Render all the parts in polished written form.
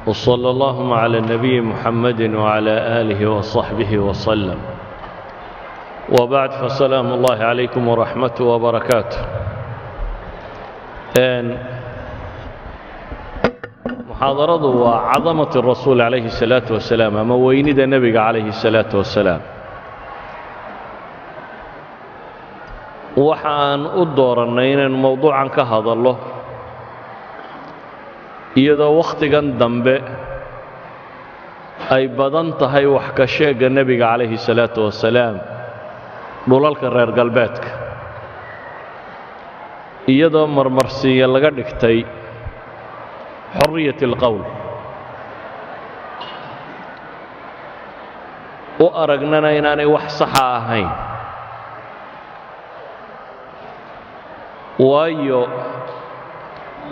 وصلى اللهم على النبي محمد وعلى آله وصحبه وسلم وبعد فسلام الله عليكم ورحمته وبركاته. محاضرة وعظمة الرسول عليه الصلاة والسلام أما ويند النبي عليه الصلاة والسلام waxaan u doorannay inaan mowduucan ka hadallo iyadoo wakhtigan dambe ay badan tahay wax ka sheega nebiga calayhi salaatu wasalaam dhulalka reer galbeedka iyadoo marmarsiiya laga dhigtay xorriyat alqowl u aragnana inaanay wax saxa ahayn waayo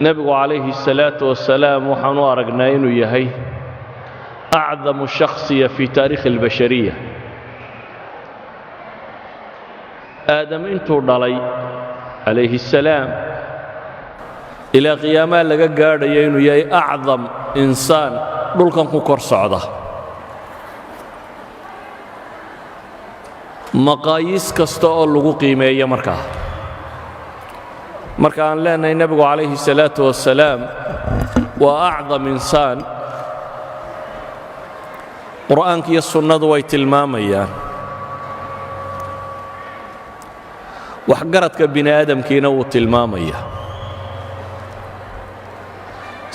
nebigu calayhi الsalaaةu wasalaam waxaan u aragnaa inuu yahay acdamu shakhsiya fii taariikhi اlbashariya. aadam intuu dhalay calayhi الsalaam ilaa qiyaamaha laga gaadhayo inuu yahay acdam insaan dhulkan ku kor socda. maqaayiis kasta oo lagu qiimeeyo marka aan leenahay nebigu calayhi الsalaaةu wasalaam waa acdam insaan, qur'aanka iyo sunnadu way tilmaamayaan. waxgaradka bini aadamkiina wuu tilmaamaya.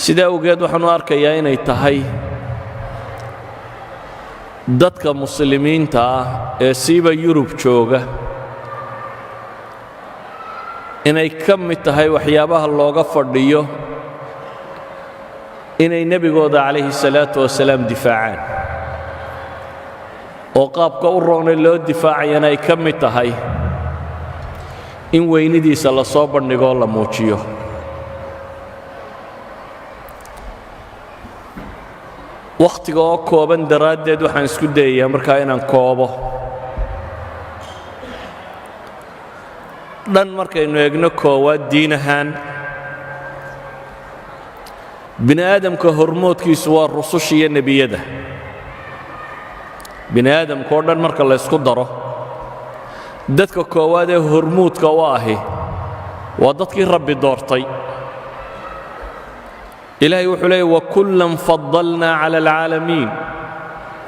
sidaa awgeed waxaan u arkayaa inay tahay dadka muslimiinta ah ee siiba yurub jooga inay ka mid tahay waxyaabaha looga fadhiyo inay nebigooda calayhi الsalaaةu wasalaam difaacaan, oo qaabka u roonay loo difaacayana ay ka mid tahay in weynidiisa la soo bandhigoo la muujiyo. wakhtiga oo kooban daraaddeed waxaan isku dayayaa markaa inaan koobo. dhan markaynu eegno koowaad diin ahaan, bini aadamka hormoodkiisu waa rususha iyo nebiyada. bini aadamka oo dhan marka la ysku daro, dadka koowaad ee hormuudka u ahi waa dadkii rabbi doortay. ilaahay wuxuu leeyay wakullan fadalnaa cala alcaalamiin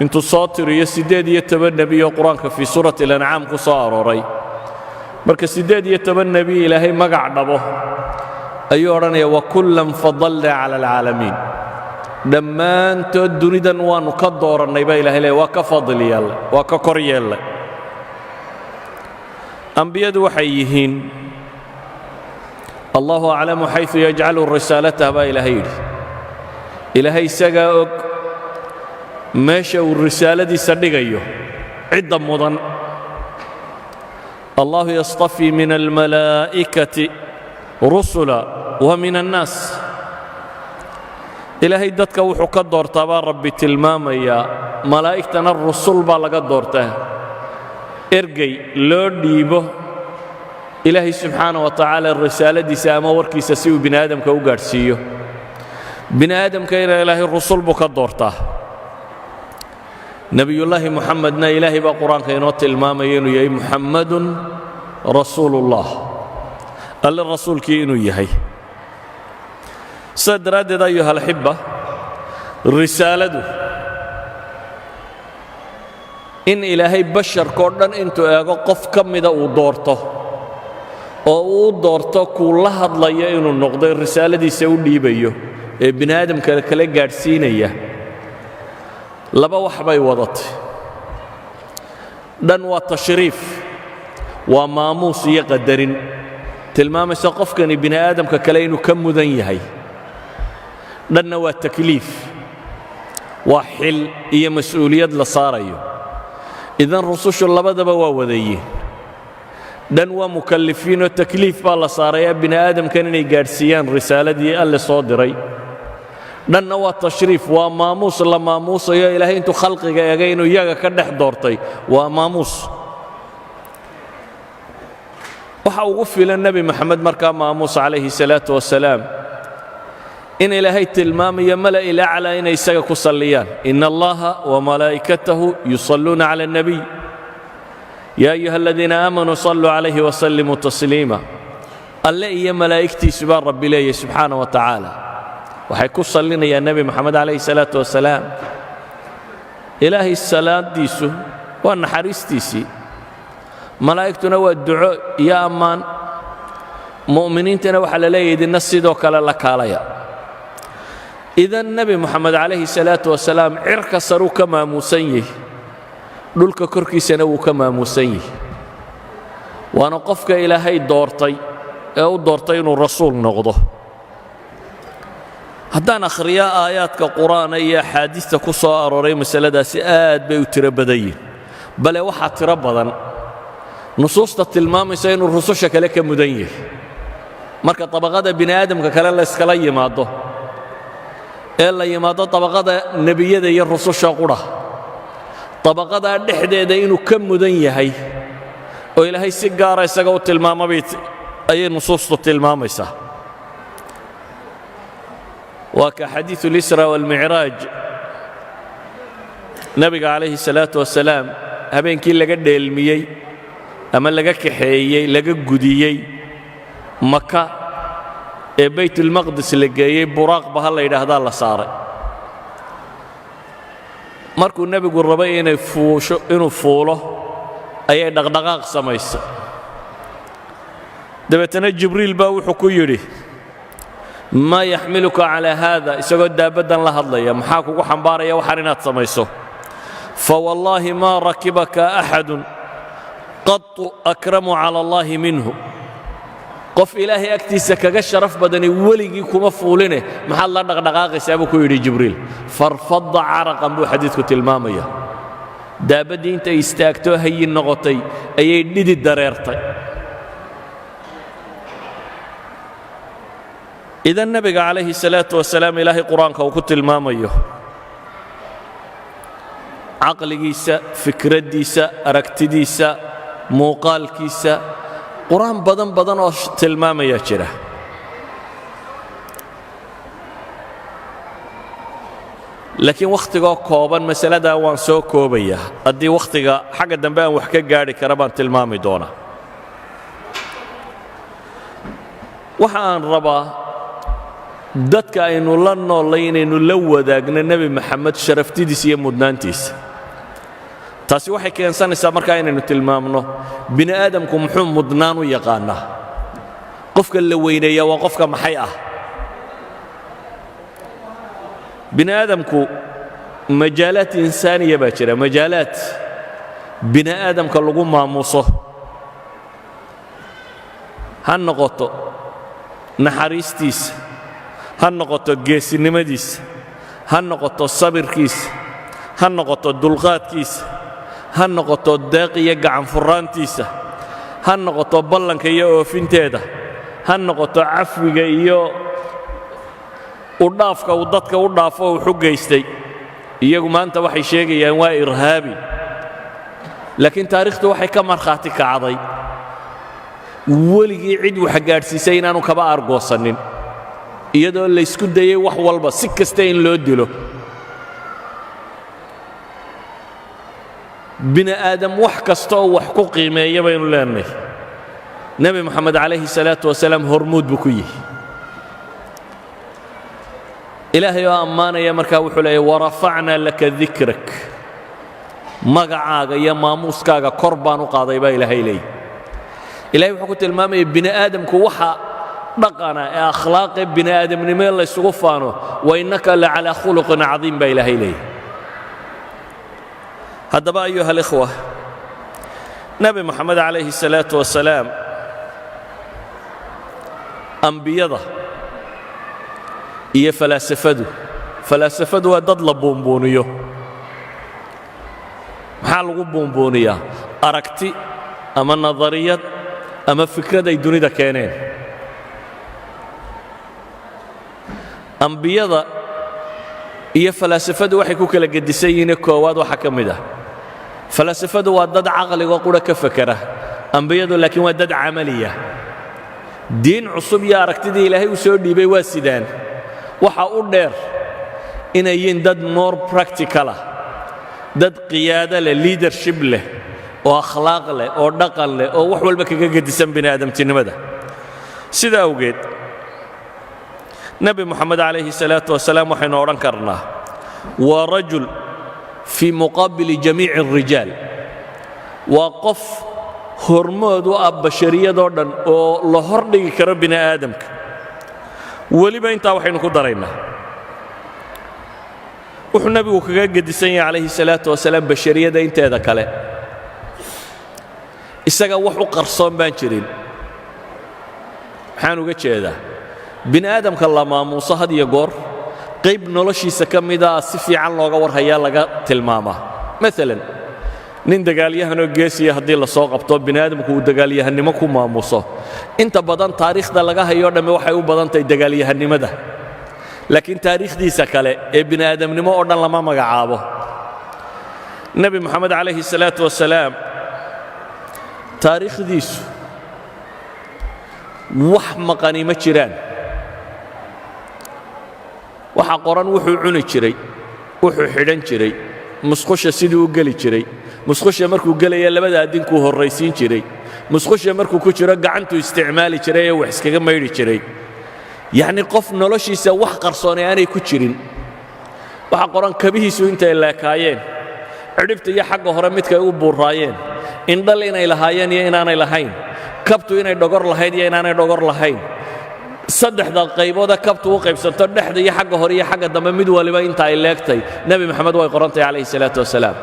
intuu soo tiriyo 18 nebi oo qur-aanka fii suurati alancaam ku soo arooray. marka 18 nebi ilaahay magac dhabo ayuu odhanaya wakullan fadalnaa cala alcaalamiin, dhammaantood dunidan waannu ka doorannay baa ilahay leeya, waa ka fadil yeellay, waa ka kor yeellay. ambiyadu waxay yihiin allahu aclamu xayثu yajcalu risaalatah baa ilaahay yidhi. ilaahay isagaa og meesha uu risaaladiisa dhigayo cidda mudan. allahu yastafii min almalaa'ikati rusula wa min annaas. ilaahay dadka wuxuu ka doortaa baa rabbi tilmaamayaa, malaa'igtana rusul baa laga doortaa. ergey loo dhiibo ilaahay subxaana wa tacaala risaaladiisa ama warkiisa si uu bini aadamka u gaadhsiiyo. bini aadamkayna ilaahay rusul buu ka doortaa. nebiyullaahi muxamedna ilaahay baa qur-aanka inoo tilmaamaya inuu yahay muxammadun rasuulullah, alle rasuulkii inuu yahay. sidaa daraaddeed ayuha alxibba, risaaladu in ilaahay basharkao dhan intuu eego qof ka mida uu doorto oo uu doorto kuu la hadlaya inuu noqdo risaaladiisa u dhiibayo ee bini aadamka kala gaadhsiinaya, laba wax bay wadatay. dhan waa tashriif, waa maamuus iyo qadarin tilmaamaysa qofkani bini aadamka kale inuu ka mudan yahay. dhanna waa takliif, waa xil iyo mas'uuliyad la saarayo. idan rusushu labadaba waa wadaye. dhan waa mukallifiinoo takliif baa la saarayaa bini aadamkan inay gaadhsiiyaan risaaladii alle soo diray. dhanna waa tashriif, waa maamuus la maamuusayo ilaahay intuu khalqiga eegay inuu iyaga ka dhex doortay, waa maamuus. waxa ugu filan nebi moxamed markaa maamuus calayhi salaatu wasalaam إن إلهي تلمام يملأ إلى أعلى إن يساق صليان إن الله وملائكته يصلون على النبي يا أيها الذين آمنوا صلوا عليه وسلموا تسليما الله يا ملائكتي سبحان ربي لي سبحانه وتعالى وحيكون صلينا يا النبي محمد عليه الصلاة والسلام إلهي الصلاة ديسو وأن حريستيسي ملائكتنا والدعاء يا أمان مؤمنين تنوح على ليد الناس دوك لك عليا إذا النبي محمد عليه الصلاة والسلام عرك صاروا كما مسيه دولك كركي سنو كما مسيه وأنا قفك إلى هاي دورتي أو دورتين الرسول نغضه هدان أخرياء آيات كقرآن أي حادثة كصار وري مسألة سئات بيوتربدين بل وحى تربضا نصوص التلمام سين الرسول شكلك مدنيه marka tabaqada bini aadamka kale la iskala yimaado ee la yimaado tabaqada nabiyada iyo rususha qura tabaqada dhexdeeda inuu ka mudan yahay oo ilaahay si gaar ah isaga u tilmaamay ay nusuustu tilmaamaysaa waa ka xadiithu al-isra wal mi'raj nabiga alayhi salatu wassalam habeenkii laga dheelmiyay ama laga kaxeeyay laga gudiyay maka ee baytul maqdis la geeyay buraaq ba la yiraahdaa la saaray markuu nabigu rabay inuu fuulo ayay dhaqdhaqaaq samaysay dabeetana jibriil baa wuxuu ku yiri ma yaxmiluka ala hada isagoo daabadan la hadlaya maxaa kugu xambaaraya waxaan inaad samayso fa wallahi ma rakibaka ahad qat akramu ala allah minhu qof ilaahay agtiisa kaga sharaf badani weligii kuma fuuline maxaa la dhaqdhaqaaqaysaa buu ku yiri jibriil farfadda araqan buu xadiidku tilmaamaya daabadii inta istaagto hayin noqotay ayay dhidi dareertay idan nabiga alayhi salatu wasalaam ilaahay quraanka uu ku tilmaamayo aqligiisa fikradiisa aragtidiisa muuqaalkiisa قرآن بدن oo tilmaamaya jira laakiin waqtiga kooban masalada waan soo koobaya hadii waqtiga xaga dambe aan wax ka gaari kara baan tilmaami doona waxaan rabaa dadka aynu la nooleynayno la wadaagna nabi maxamed sharaftidiisa iyo mudnaantiisa taasi waxay keensanaysaa markaa inaynu tilmaamno bini aadamku muxuu mudnaan u yaqaanaa qofka la weyneeyaa waa qofka maxay ah bini aadamku majaalaat insaaniya baa jira majaalaat bini aadamka lagu maamuuso ha noqoto naxariistiisa ha noqoto geesinimadiisa ha noqoto sabirkiisa ha noqoto dulqaadkiisa ha noqoto deeq iyo gacan furaantiisa ha noqoto ballanka iyo oofinteeda ha noqoto cafwiga iyo u dhaafka uu dadka u dhaafo uu xugaystay iyagu maanta waxay sheegayaan waa irhaabi laakiin taariikhdu waxay ka markhaati kacday weligii cid wax gaadhsiisay inaanu kaba argoosanin iyadoo la isku dayay wax walba si kasta in loo dilo بني آدم وحكستو وحكو قيمة بينو لأنه نبي محمد عليه الصلاة والسلام هرمود بكيه إلهي يا أمانا يا مركا وحلي ورفعنا لك ذكرك مقعاق يا ماموسكاق قربان وقاضيبا إلهي لي إلهي وحكو تلمامي بني آدم كوحا بقنا أخلاق بني آدم نمي الله يسغفانه وإنك لعلى خلق عظيم با إلهي لي هذا أيها الإخوة نبي محمد عليه الصلاة والسلام أنبياء إيه فلاسفة ودضل بومبونيو محال بومبونيا أركتي أما النظريات أما فكرة دي دوني دا كينين أنبياء إيه فلاسفة وحي كوكا لقدسيين كواد وحكم ده فلاسفة ودد عقل وقول كفكرة أنبياء لكن ودد عملية دين عصب يا أركتي دي إلهي وسودي بي واسدان waxa u dheer inay yihiin dad more practical ah, dad qiyaado leh, leadership leh, oo akhlaaq leh, oo dhaqan leh, oo wax walba kaga gedisan bini'aadamtinimada. sida awgeed nabi moxamed calayhi salaatu wasalaam waxaynu odhan karnaa waa rajul fii muqaabili jamiici الrijaal, waa qof hormood u ah bashariyadoo dhan oo la hordhigi karo bini aadamka. weliba intaa waxaynu ku daraynaa wuxuu nebigu kaga gedisan yahay calayhi salaatu wasalaam bashariyada inteeda kale. isaga wax u qarsoon baan jirin. maxaan uga jeedaa? bini aadamka la maamuuso had iyo goor qayb noloshiisa ka mida si fiican looga warhayaa laga tilmaamaa. maalan nin dagaalyahanoo geesiya haddii la soo qabto bini aadamku uu dagaalyahannimo ku maamuuso, inta badan taariikhda laga hayoo dhamme waxay u badan tahay dagaalyahannimada. laakiin taariikhdiisa kale ee bini aadamnimo oo dhan lama magacaabo. nebi moxamed calayhi salaatu wasalaam taariikhdiisu wax maqani ma jiraan. waxa qoran wuxuu cuni jiray, wuxuu xidhan jiray, musqusha siduu u geli jiray, musqusha markuu gelaya labada adinkuu horraysiin jiray, musqusha markuu ku jiro gacantuu isticmaali jiray ee wax iskaga maydhi jiray. yacnii qof noloshiisa wax qarsoonay aanay ku jirin. waxa qoran kabihiisu intay leekaayeen, cidhibta iyo xagga hore midkay u buuraayeen, indhal inay lahaayeen iyo inaanay lahayn, kabtu inay dhogor lahayd iyo inaanay dhogor lahayn, saddexda qayboodee kabtu u qaybsanto dhexda iyo xagga hore iyo xagga dambe mid waliba inta ay leegtay nebi moxamed way qorantahay calayhi salaatu wasalaam.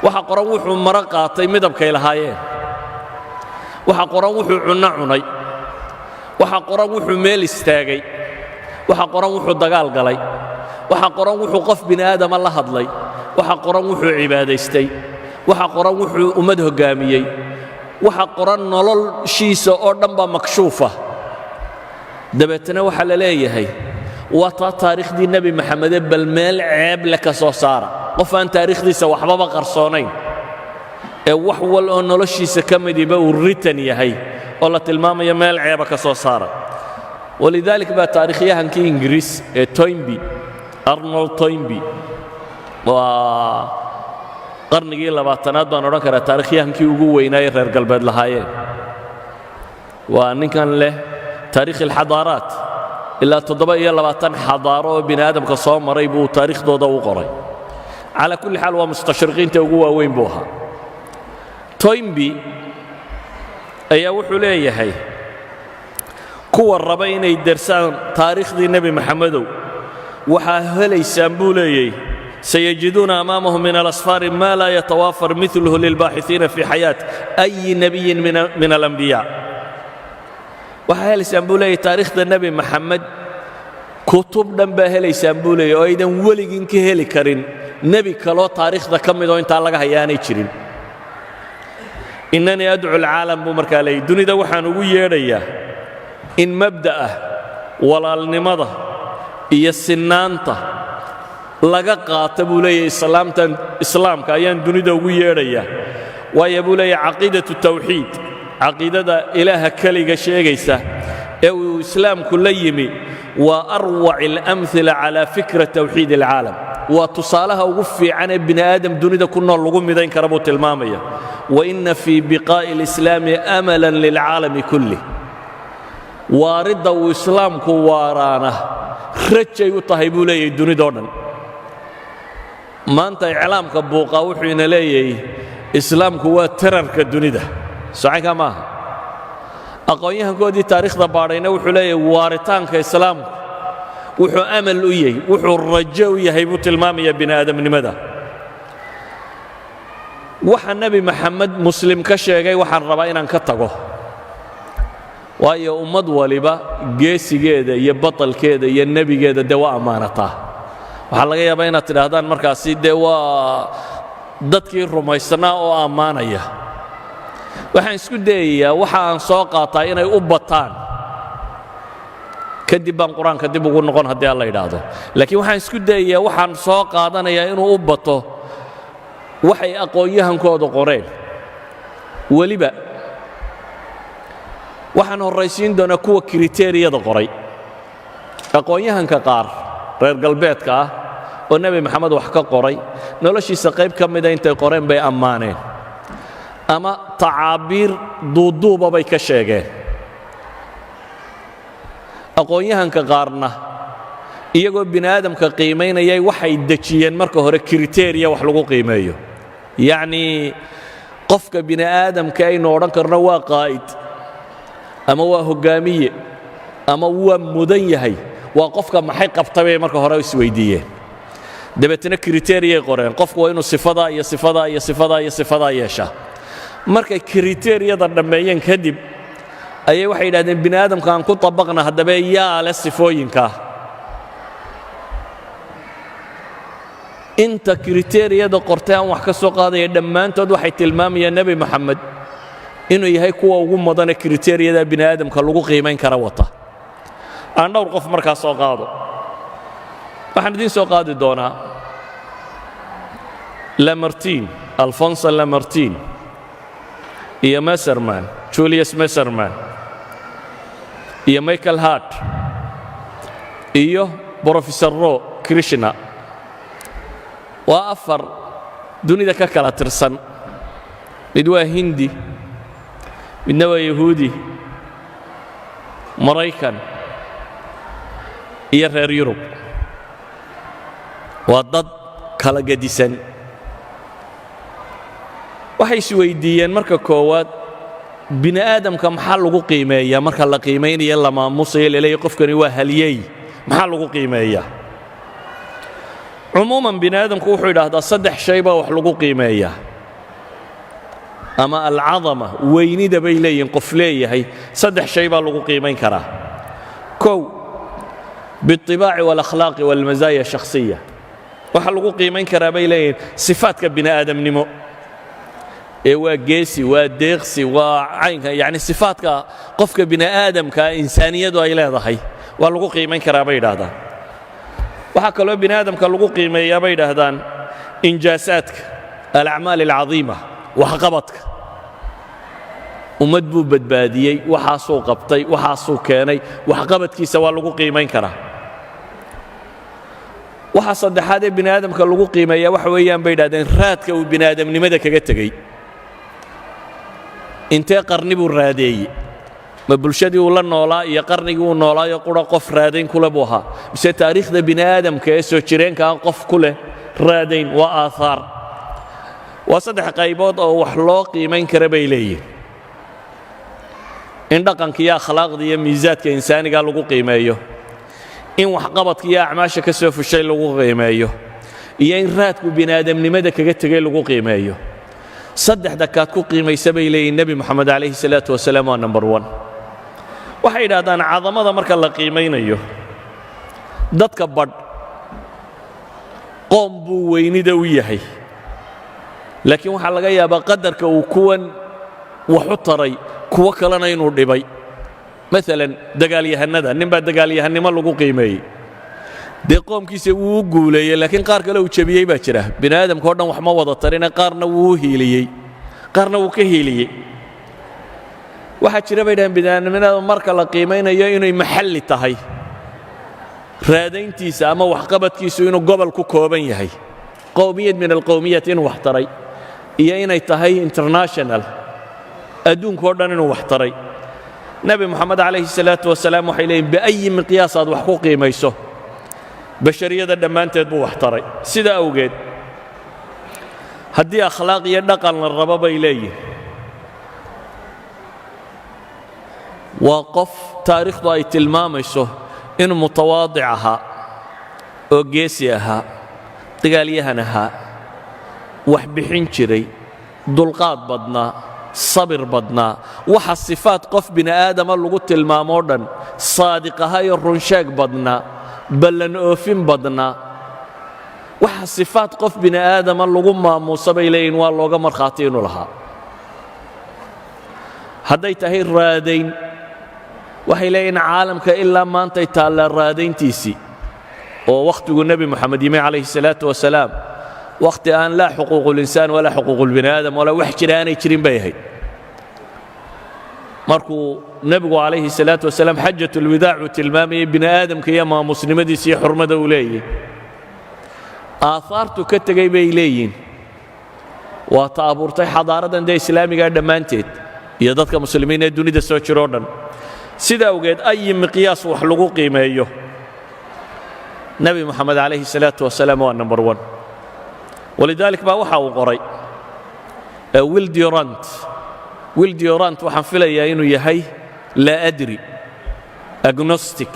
waxa qoran wuxuu maro qaatay midabkay lahaayeen, waxa qoran wuxuu cunno cunay, waxa qoran wuxuu meel istaagay, waxa qoran wuxuu dagaal galay, waxa qoran wuxuu qof bini aadama la hadlay, waxa qoran wuxuu cibaadaystay, waxa qoran wuxuu ummad hoggaamiyey, waxa qoran noloshiisa oo dhan baa makshuufa. dabeetana waxaa la leeyahay waa taa taariikhdii nebi maxamede bal meel ceeb le ka soo saara. qof aan taariikhdiisa waxbaba qarsoonayn ee wax wal oo noloshiisa ka midiba uu ritan yahay oo la tilmaamayo meel ceeba ka soo saara. walidaalik baa taariikhyahankii ingiriis ee toynby, arnold toynby, waa qarnigii labaatanaad baan odhan karaa taariikhyahankii ugu weynaaye reer galbeed lahaayeen. waa ninkan leh taariikh alxadaaraat, ilaa 27 xadaaro oo bini aadamka soo maray buu taariikhdooda u qoray. calaa kulli xaal waa mustashriqiinta ugu waaweyn buu ahaa. toynby ayaa wuxuu leeyahay kuwa raba inay dersaan taariikhdii nebi maxamedow waxaa helaysaan buu leeyahay sayajiduuna amaamahum min alasfaari maa laa yatawaafar miluhu lilbaaxiثiina fii xayaat أyi nebiyin min alambiyaa. waxaa helaysaan buu leeyahay taariikhda nebi maxamed kutub dhan baa helaysaan buu leeyahy oo aydan weligin ka heli karin nebi kaloo taariikhda ka midoo intaa laga hayaanay jirin. innanii adcu alcaalam buu markaa leeyahy dunida waxaan ugu yeedhayaa in mabda'ah walaalnimada iyo sinaanta laga qaata buu leeyahay islaamka ayaan dunida ugu yeedhayaa. waayo buu leeyahay caqiidatu tawxiid, caqiidada ilaaha keliga sheegaysa ee uu islaamku la yimi waa arwac اlamila calى fikra tawxiid اlcaalam. waa tusaalaha ugu fiican ee bini aadam dunida ku nool lagu midayn kara buu tilmaamaya. waina fii biqaa'i اlislaami amala lilcaalami kulih. waaridda uu islaamku waaraana rajay u tahay buu leeyahay dunidoo dhan. maanta iclaamka buuqa wuxuu ina leeyahay islaamku waa tararka dunida. socanka maaha. aqoon-yahankoodii taariikhda baadhayna wuxuu leeyahay waaritaanka islaamku wuxuu amal u yahay, wuxuu rajo u yahay buu tilmaamaya bini aadamnimada. waxa nebi maxamed muslim ka sheegay waxaan rabaa inaan ka tago, waayo ummad waliba geesigeeda iyo batalkeeda iyo nebigeeda dee waa ammaanataa. waxaa laga yaabaa inaad tidhaahdaan markaasi dee waa dadkii rumaysnaa oo ammaanaya. waxaan isku dayayaa waxa aan soo qaataa inay u bataan, kadib baan qur-aanka dib ugu noqon haddii alla yidhaahdo. laakiin waxaan isku dayayaa waxaan soo qaadanayaa inuu u bato waxay aqoon-yahankooda qoreen. weliba waxaan horraysiin doonaa kuwa kriteeriyada qoray. aqoon-yahanka qaar reer galbeedka ah oo nebi maxamed wax ka qoray noloshiisa qayb ka mida intay qoreen bay ammaaneen ama tacaabiir duuduuba bay ka sheegeen aqoon-yahanka qaarna iyagoo bini aadamka qiimaynayay waxay dejiyeen marka hore kriteeriya wax lagu qiimeeyo yacnii qofka bini aadamka aynu odhan karno waa qaa'id ama waa hoggaamiye ama waa mudan yahay waa qofka maxay qabtay bay marka hore isweydiiyeen dabeetana kriteeriyay qoreen qofku waa inuu sifadaa iyo sifadaa iyo sifadaa iyo sifadaa yeeshaa markay kriteeriyada dhammeeyeen kadib ayay waxay yidhahdeen bini aadamka aan ku tabaqna haddaba yaa leh sifooyinkaa inta kriteeriyada qortay aan wax ka soo qaadaya dhammaantood waxay tilmaamayaan nebi moxamed inuu yahay kuwa ugu mudane kriteeriyada bini aadamka lagu qiimayn kara wata aan dhowr qof markaa soo qaado waxaan idiin soo qaadi doonaa lamartine alfonso lamartine iyo messerman julius messerman iyo michael hart iyo professor ro krishna waa afar dunida ka kala tirsan mid waa hindi midna waa yahuudi maraykan iyo reer yurub waa dad kala gedisan waxay isweydiiyeen marka koowaad bini aadamka maxaa lagu qiimeeyaa marka la qiimaynayo la maamusayo laleeyahay qofkani waa halyey maxaa lagu qiimeeyaa cumuuman bini aadamku wuxuu yidhaahdaa saddex shay baa wax lagu qiimeeyaa ama alcadama weynida bay leeyihin qof leeyahay saddex shay baa lagu qiimayn karaa kow biاطibaaci wاlakhlaaqi wاlmazaaya shakhsiya waxaa lagu qiimayn karaa bay leeyihin sifaadka bini aadamnimo ee waa geesi waa deeqsi waa caynka yacni sifaadka qofka bini aadamka insaaniyadu ay leedahay waa lagu qiimayn karaa bay yidhaahdaan waxaa kaloo bini aadamka lagu qiimeeyaa bay yidhaahdaan injaasaadka alacmaal alcadiima waxqabadka ummad buu badbaadiyey waxaasuu qabtay waxaasuu keenay waxqabadkiisa waa lagu qiimayn karaa waxa saddexaad ee bini aadamka lagu qiimeeyaa waxa weeyaan bay yidhahdeen raadka uu bini aadamnimada kaga tegey intee qarni buu raadeeyey ma bulshadii uu la noolaa iyo qarnigii uu noolaayo qura qof raadayn kule buu ahaa mise taariikhda bini aadamka ee soo jireenka aan qof ku leh raadayn waa aahaar waa saddex qaybood oo wax loo qiimayn kara bay leeyihin in dhaqanka iyo akhlaaqda iyo miisaadka insaaniga lagu qiimeeyo in waxqabadka iyo acmaasha ka soo fushay lagu qiimeeyo iyo in raadku bini aadamnimada kaga tegey lagu qiimeeyo saddexda kaad ku qiimaysa bay leeyihin nebi moxamed calayhi salaatu wasalaam waa number one waxay yidhahdaan cadamada marka la qiimaynayo dadka badh qoom buu weynida u yahay laakiin waxaa laga yaabaa qadarka uu kuwan wax u taray kuwo kalena inuu dhibay maalan dagaalyahannada nin baa dagaalyahannimo lagu qiimeeyey dee qoomkiisa wuu u guuleeyey laakiin qaar kale uu jebiyey baa jira bini aadamka o dhan wax ma wada tarine qaarna wuu u hiiliyey qaarna wuu ka hiiliyey waxaa jira bay dhahaan bini aadamnimada marka la qiimaynayo inay maxalli tahay raadayntiisa ama waxqabadkiisu inuu gobol ku kooban yahay qowmiyad min alqowmiyat inuu wax taray iyo inay tahay international adduunka o dhan inuu wax taray nebi moxamed calayhi salaatu wasalaam waxay leeyihin biayi miqyaas aad wax ku qiimayso bashariyada dhammaanteed buu wax taray sidaa awgeed haddii akhlaaq iyo dhaqan la rabo bay leeyihin waa qof taariikhdu ay tilmaamayso inuu mutawaadic ahaa oo geesi ahaa dagaalyahan ahaa wax bixin jiray dulqaad badnaa sabir badnaa waxa sifaad qof bini aadama lagu tilmaamoo dhan saadiq ahaa iyo runsheeg badnaa ballan oofin badnaa waxa sifaad qof bini aadama lagu maamuusa bay leeyihin waa looga markhaati inuu lahaa hadday tahay raadayn waxay leeyihin caalamka ilaa maantay taallaa raadayntiisii oo wakhtigu nebi moxamed yimi calayhi salaatu wasalaam wakhti aan laa xuquuqulinsaan walaa xuquuqulbini aadam walaa wax jira aanay jirin bay ahayd markuu nebigu calayhi salaatu wasalaam xajatulwidaac uu tilmaamayay bini aadamka iyo maamusnimadiisa iyo xurmada uu leeyahy aahaartu ka tegey bay leeyihin waa ta abuurtay xadaaradan dee islaamigaa dhammaanteed iyo dadka muslimiin ee dunida soo jiroo dhan sida awgeed ayi miqyaas wax lagu qiimeeyo nebi moxamed calayhi salaatu wasalaam waa number one walidalik baa waxa uu qoray will durant waxaan filayaa inuu yahay laa adri agnostic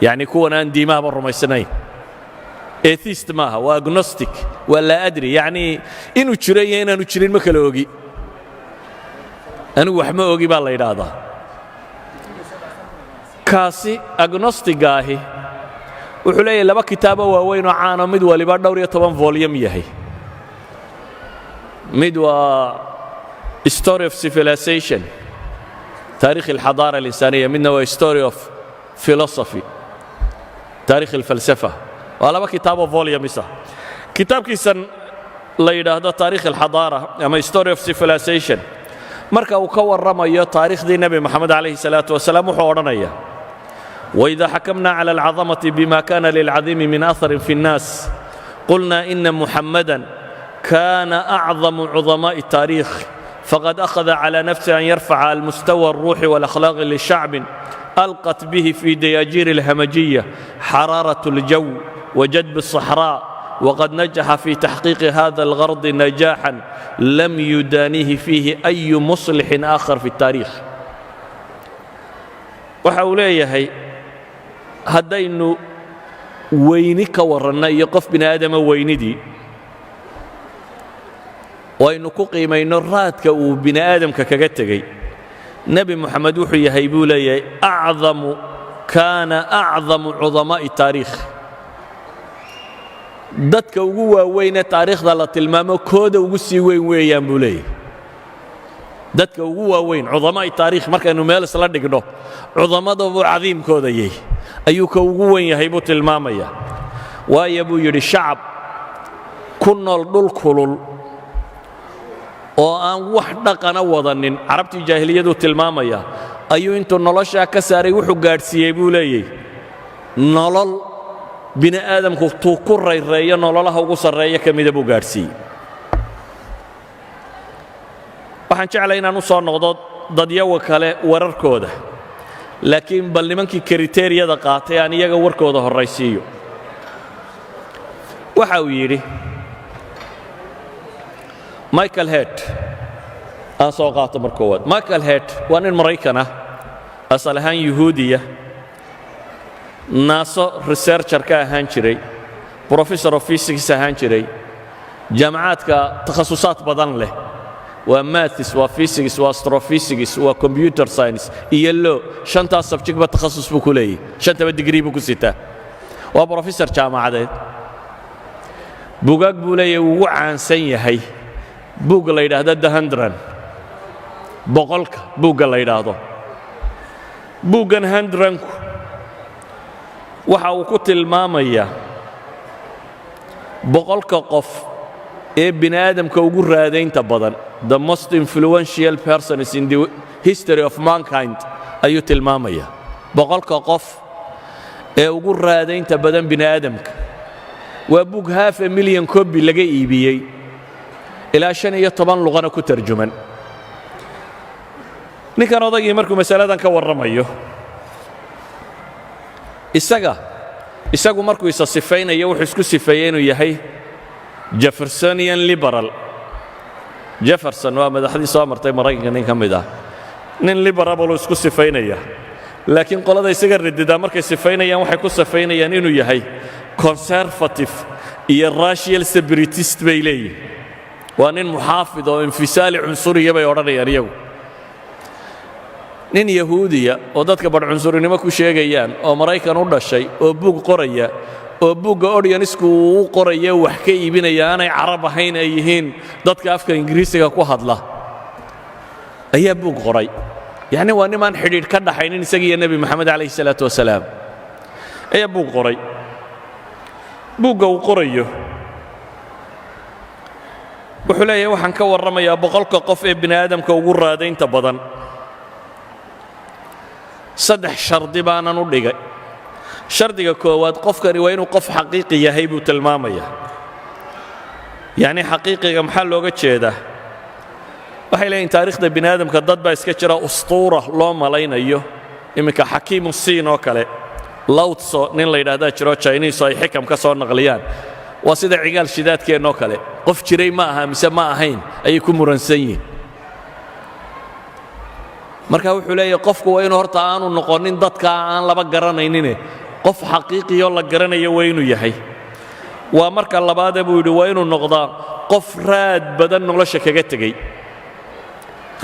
yacni kuwan aan diimahaba rumaysnayn atheist maaha waa agnostic waa laa adri yacni inuu jiro iyo inaanu jirin ma kala ogi anigu wax ma ogi baa la yidhaahdaa kaasi agnostiga ahi wuxuu leeyahay laba kitaabo waaweyn oo caano mid waliba dhowr iyo 10 volume yahay mid waa story of civilization taarikh alxadaara alinsaniya midna waa story of philosophy taarikh alfalsafa waa laba kitaabo volume isa kitaabkiisan la yidhaahdo taarikh alxadaara ama story of civilization marka uu ka warramayo taariikhdii nebi moxamed calayhi salaatu wasalaam wuxuu odhanayaa وإذا حكمنا على العظمة بما كان للعظيم من أثر في الناس قلنا إن محمداً كان أعظم عظماء التاريخ فقد أخذ على نفسه أن يرفع المستوى الروح والأخلاق للشعب ألقت به في دياجير الهمجية حرارة الجو وجدب الصحراء وقد نجح في تحقيق هذا الغرض نجاحاً لم يدانيه فيه أي مصلح آخر في التاريخ وحوليه haddaynu weyni ka warranna iyo qof bini aadama weynidii oo aynu ku qiimayno raadka uu bini aadamka kaga tegey nebi moxamed wuxuu yahay buu leeyahay kaana acdamu cudamaa'i taariikh dadka ugu waaweynee taariikhda la tilmaamo kooda ugu sii weyn weeyaan buu leeyahay dadka ugu waaweyn cudamaa'i taariikh markaynu meel isla dhigno cudamadoobu cadiimkooda yahay ayuu ka ugu wen yahay buu tilmaamaya waayo buu yidhi shacab ku nool dhul kulul oo aan wax dhaqana wadanin carabtii jaahiliyaduu tilmaamaya ayuu intuu noloshaa ka saaray wuxuu gaadhsiiyey buu leeyahy nolol bini aadamku tuu ku rayreeyo nololaha ugu sarreeya ka mida buu gaadhsiiyey waxaan jeclay inaan u soo noqdo dadyawa kale wararkooda laakiin bal nimankii kriteeriyada qaatay aan iyaga warkooda horraysiiyo waxa uu yidhi michael head aan soo qaato mar koowaad michael head waa nin maraykan ah asal ahaan yuhuudiya naaso researcher ka ahaan jiray professor of physics ahaan jiray jaamacaadka takhasusaad badan leh waa maths waa physics waa astrophysics waa computer science iyo law shantaas subject ba takhasus buu ku leeyahay shantaba degree buu ku sitaa waa professor jaamacadeed buugaag buu leeyahay ugu caansan yahay buugga la yidhaahdo the 100 boqolka buugga la yidhaahdo buuggan 100ku waxa uu ku tilmaamayaa boqolka qof ee bini aadamka ugu raadaynta badan the most influential persons in the history of mankind ayuu tilmaamaya boqolka qof ee ugu raadaynta badan bini aadamka waa bug 500,000 copy laga iibiyey ilaa 15 luqana ku tarjuman ninkan odagii markuu masaladan ka warramayo isagu markuu isa sifaynayo wuxuu isku sifeeyey inuu yahay jeffersonian liberal jefferson waa madaxdii soo martay maraykanka nin ka mid ah nin liberaluu isku sifaynaya laakiin qolada isaga radidaa markay sifaynayaan waxay ku sifaynayaan inuu yahay conservative iyo racial separatist bay leeyihin waa nin muxaafid oo infisaali cunsuriya bay odhanayaan iyagu nin yahuudiya oo dadka badh cunsurinimo ku sheegayaan oo maraykan u dhashay oo buug qoraya oo buugga audienceku uu u qoraya wax ka iibinaya aanay carab ahayn ay yihiin dadka afka ingiriisiga ku hadla ayaa buug qoray yacni waa nimaan xidhiidh ka dhaxaynin isagiiyo nebi moxamed calayhi salaatu wasalaam ayaa buug qoray buugga uu qorayo wuxuu leeyahay waxaan ka warramayaa boqolka qof ee bini aadamka ugu raadaynta badan saddex shardi baanan u dhigay shardiga koowaad qofkani waa inuu qof xaqiiqi yahay buu tilmaamayaa yacni xaqiiqiga maxaa looga jeedaa waxay leeyihin taariikhda bini aadamka dad baa iska jira ustuura loo malaynayo iminka xakiimu siin oo kale lawtso nin la yidhaahdaa jiro jiniiso ay xikam ka soo naqliyaan waa sida cigaal shidaadkeennoo kale qof jiray ma aha mise ma ahayn ayay ku muransan yihin marka wuxuu leeyahay qofku waa inuu horta aanu noqonin dadka aan laba garanaynine qof xaqiiqiyoo la garanayo waa inuu yahay waa marka labaade buu yidhi waa inuu noqdaa qof raad badan nolosha kaga tegey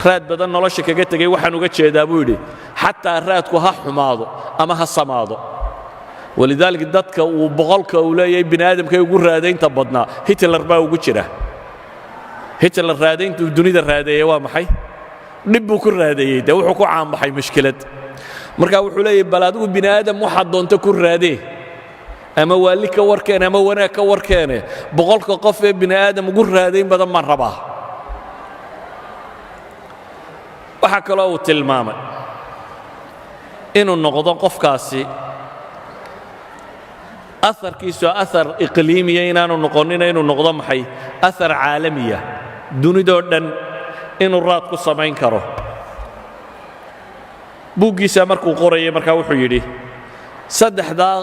raad badan nolosha kaga tegey waxaan uga jeedaa buu yidhi xataa raadku ha xumaado ama ha samaado walidaalika dadka uu boqolka uu leeyahay bini aadamkay ugu raadaynta badnaa hitler baa ugu jira hitler raadayntuu dunida raadeeyey waa maxay dhib buu ku raadeeyey dee wuxuu ku caanbaxay mushkilad markaa wuxuu leeyahay bal adigu bini aadam waxaad doonto ku raadee ama waalli ka warkeene ama wanaag ka warkeene boqolka qof ee bini aadam ugu raadayn badan baan rabaa waxaa kaloo uu tilmaamay inuu noqdo qofkaasi aarkiisu aar iqliimiya inaanu noqonina inuu noqdo maxay aar caalamiya dunidoo dhan inuu raad ku samayn karo buuggiisa markuu qorayay markaa wuxuu yidhi saddexdaa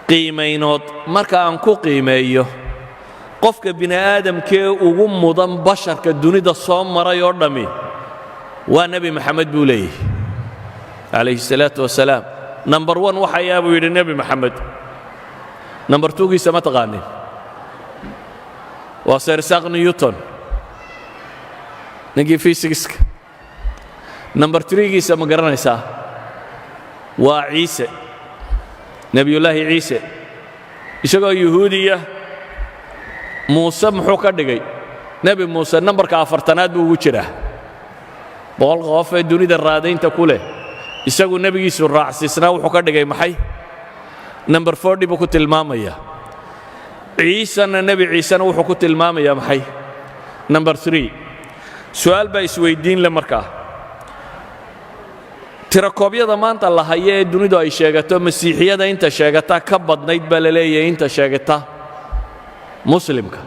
qiimaynood marka aan ku qiimeeyo qofka bini aadamkee ugu mudan basharka dunida soo maray oo dhammi waa nebi maxamed buu leeyahay calayhi salaatu wasalaam number 1 waxayaa buu yidhi nebi maxamed number 2giisa ma taqaanin waa sir isaac newton ninkii fisikska number 3giisa ma garanaysaa waa ciise nebiyullaahi ciise isagoo yuhuudiya muuse muxuu ka dhigay nebi muuse nambarka 40aad buu ugu jiraa boqolka qof ee dunida raadaynta ku leh isagu nebigiisu raacsiisnaa wuxuu ka dhigay maxay number 40 buu ku tilmaamaya ciisana nebi ciisena wuxuu ku tilmaamayaa maxay number 3 su'aal baa isweydiin le markaa tirakoobyada maanta la hayo ee dunidu ay sheegato masiixiyada inta sheegata ka badnayd baa la leeyahay inta sheegata muslimka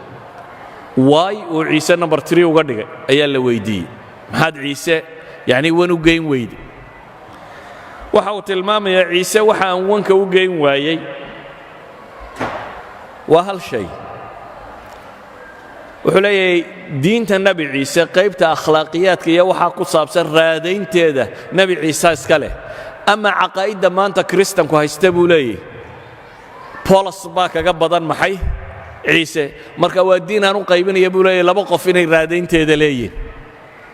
waay uu ciise number 3 uga dhigay ayaa la weydiiyey maxaad ciise yacni wan u geyn weyde waxa uu tilmaamayaa ciise waxa aan wanka u geyn waayey waa hal shay wuxuu leeyahay diinta nebi ciise qaybta akhlaaqiyaadka iyo waxaa ku saabsan raadaynteeda nebi ciise iska leh ama caqaa'idda maanta kiristanku haysta buu leeyahay bolos baa kaga badan maxay ciise marka waa diin aan u qaybinaya buu leeyahay laba qof inay raadaynteeda leeyihin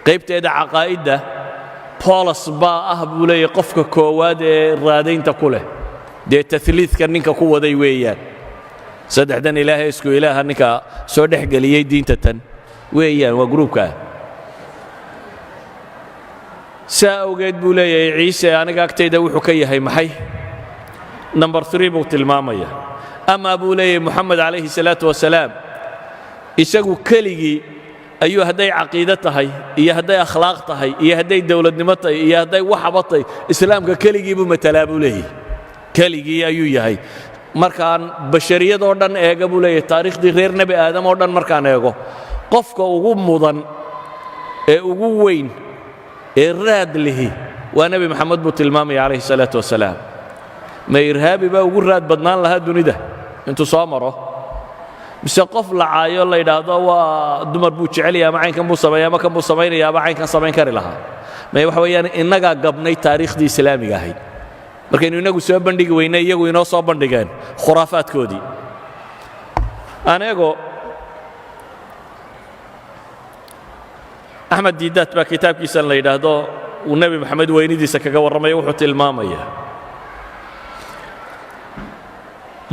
qaybteeda caqaa'idda bolos baa ah buu leeyahay qofka koowaad ee raadaynta ku leh dee taliidka ninka ku waday weeyaan saddexdan ilaahay isku ilaaha ninka soo dhex geliyey diinta tan weeyaan waa gruubkaa saa awgeed buu leeyahay ciise aniga agtayda wuxuu ka yahay maxay number 3 buu tilmaamaya ama buu leeyahay moxamed calayhi salaatu wasalaam isagu keligii ayuu hadday caqiido tahay iyo hadday akhlaaq tahay iyo hadday dowladnimo tahay iyo hadday waxaba tahay islaamka keligii buu matalaa buu leeyahay keligii ayuu yahay markaan bashariyadoo dhan eega buu leeyahay taariikhdii reer nebi aadam oo dhan markaan eego qofka ugu mudan ee ugu weyn ee raad lihi waa nebi maxamed buu tilmaamaya calayhi salaatu wasalaam ma irhaabi baa ugu raad badnaan lahaa dunida intuu soo maro mise qof la caayo la yidhaahdo waa dumar buu jecelaya ama caynkan buu sameeya ama kan buu samaynaya ama caynkan samayn kari lahaa may waxa weeyaan innagaa gabnay taariikhdii islaamiga ahayd markaynu innagu soo bandhigi weynay iyagu inoo soo bandhigeen khuraafaadkoodii aneego axmed diidaad baa kitaabkiisan la yidhaahdo uu nebi maxamed weynidiisa kaga warramaya wuxuu tilmaamaya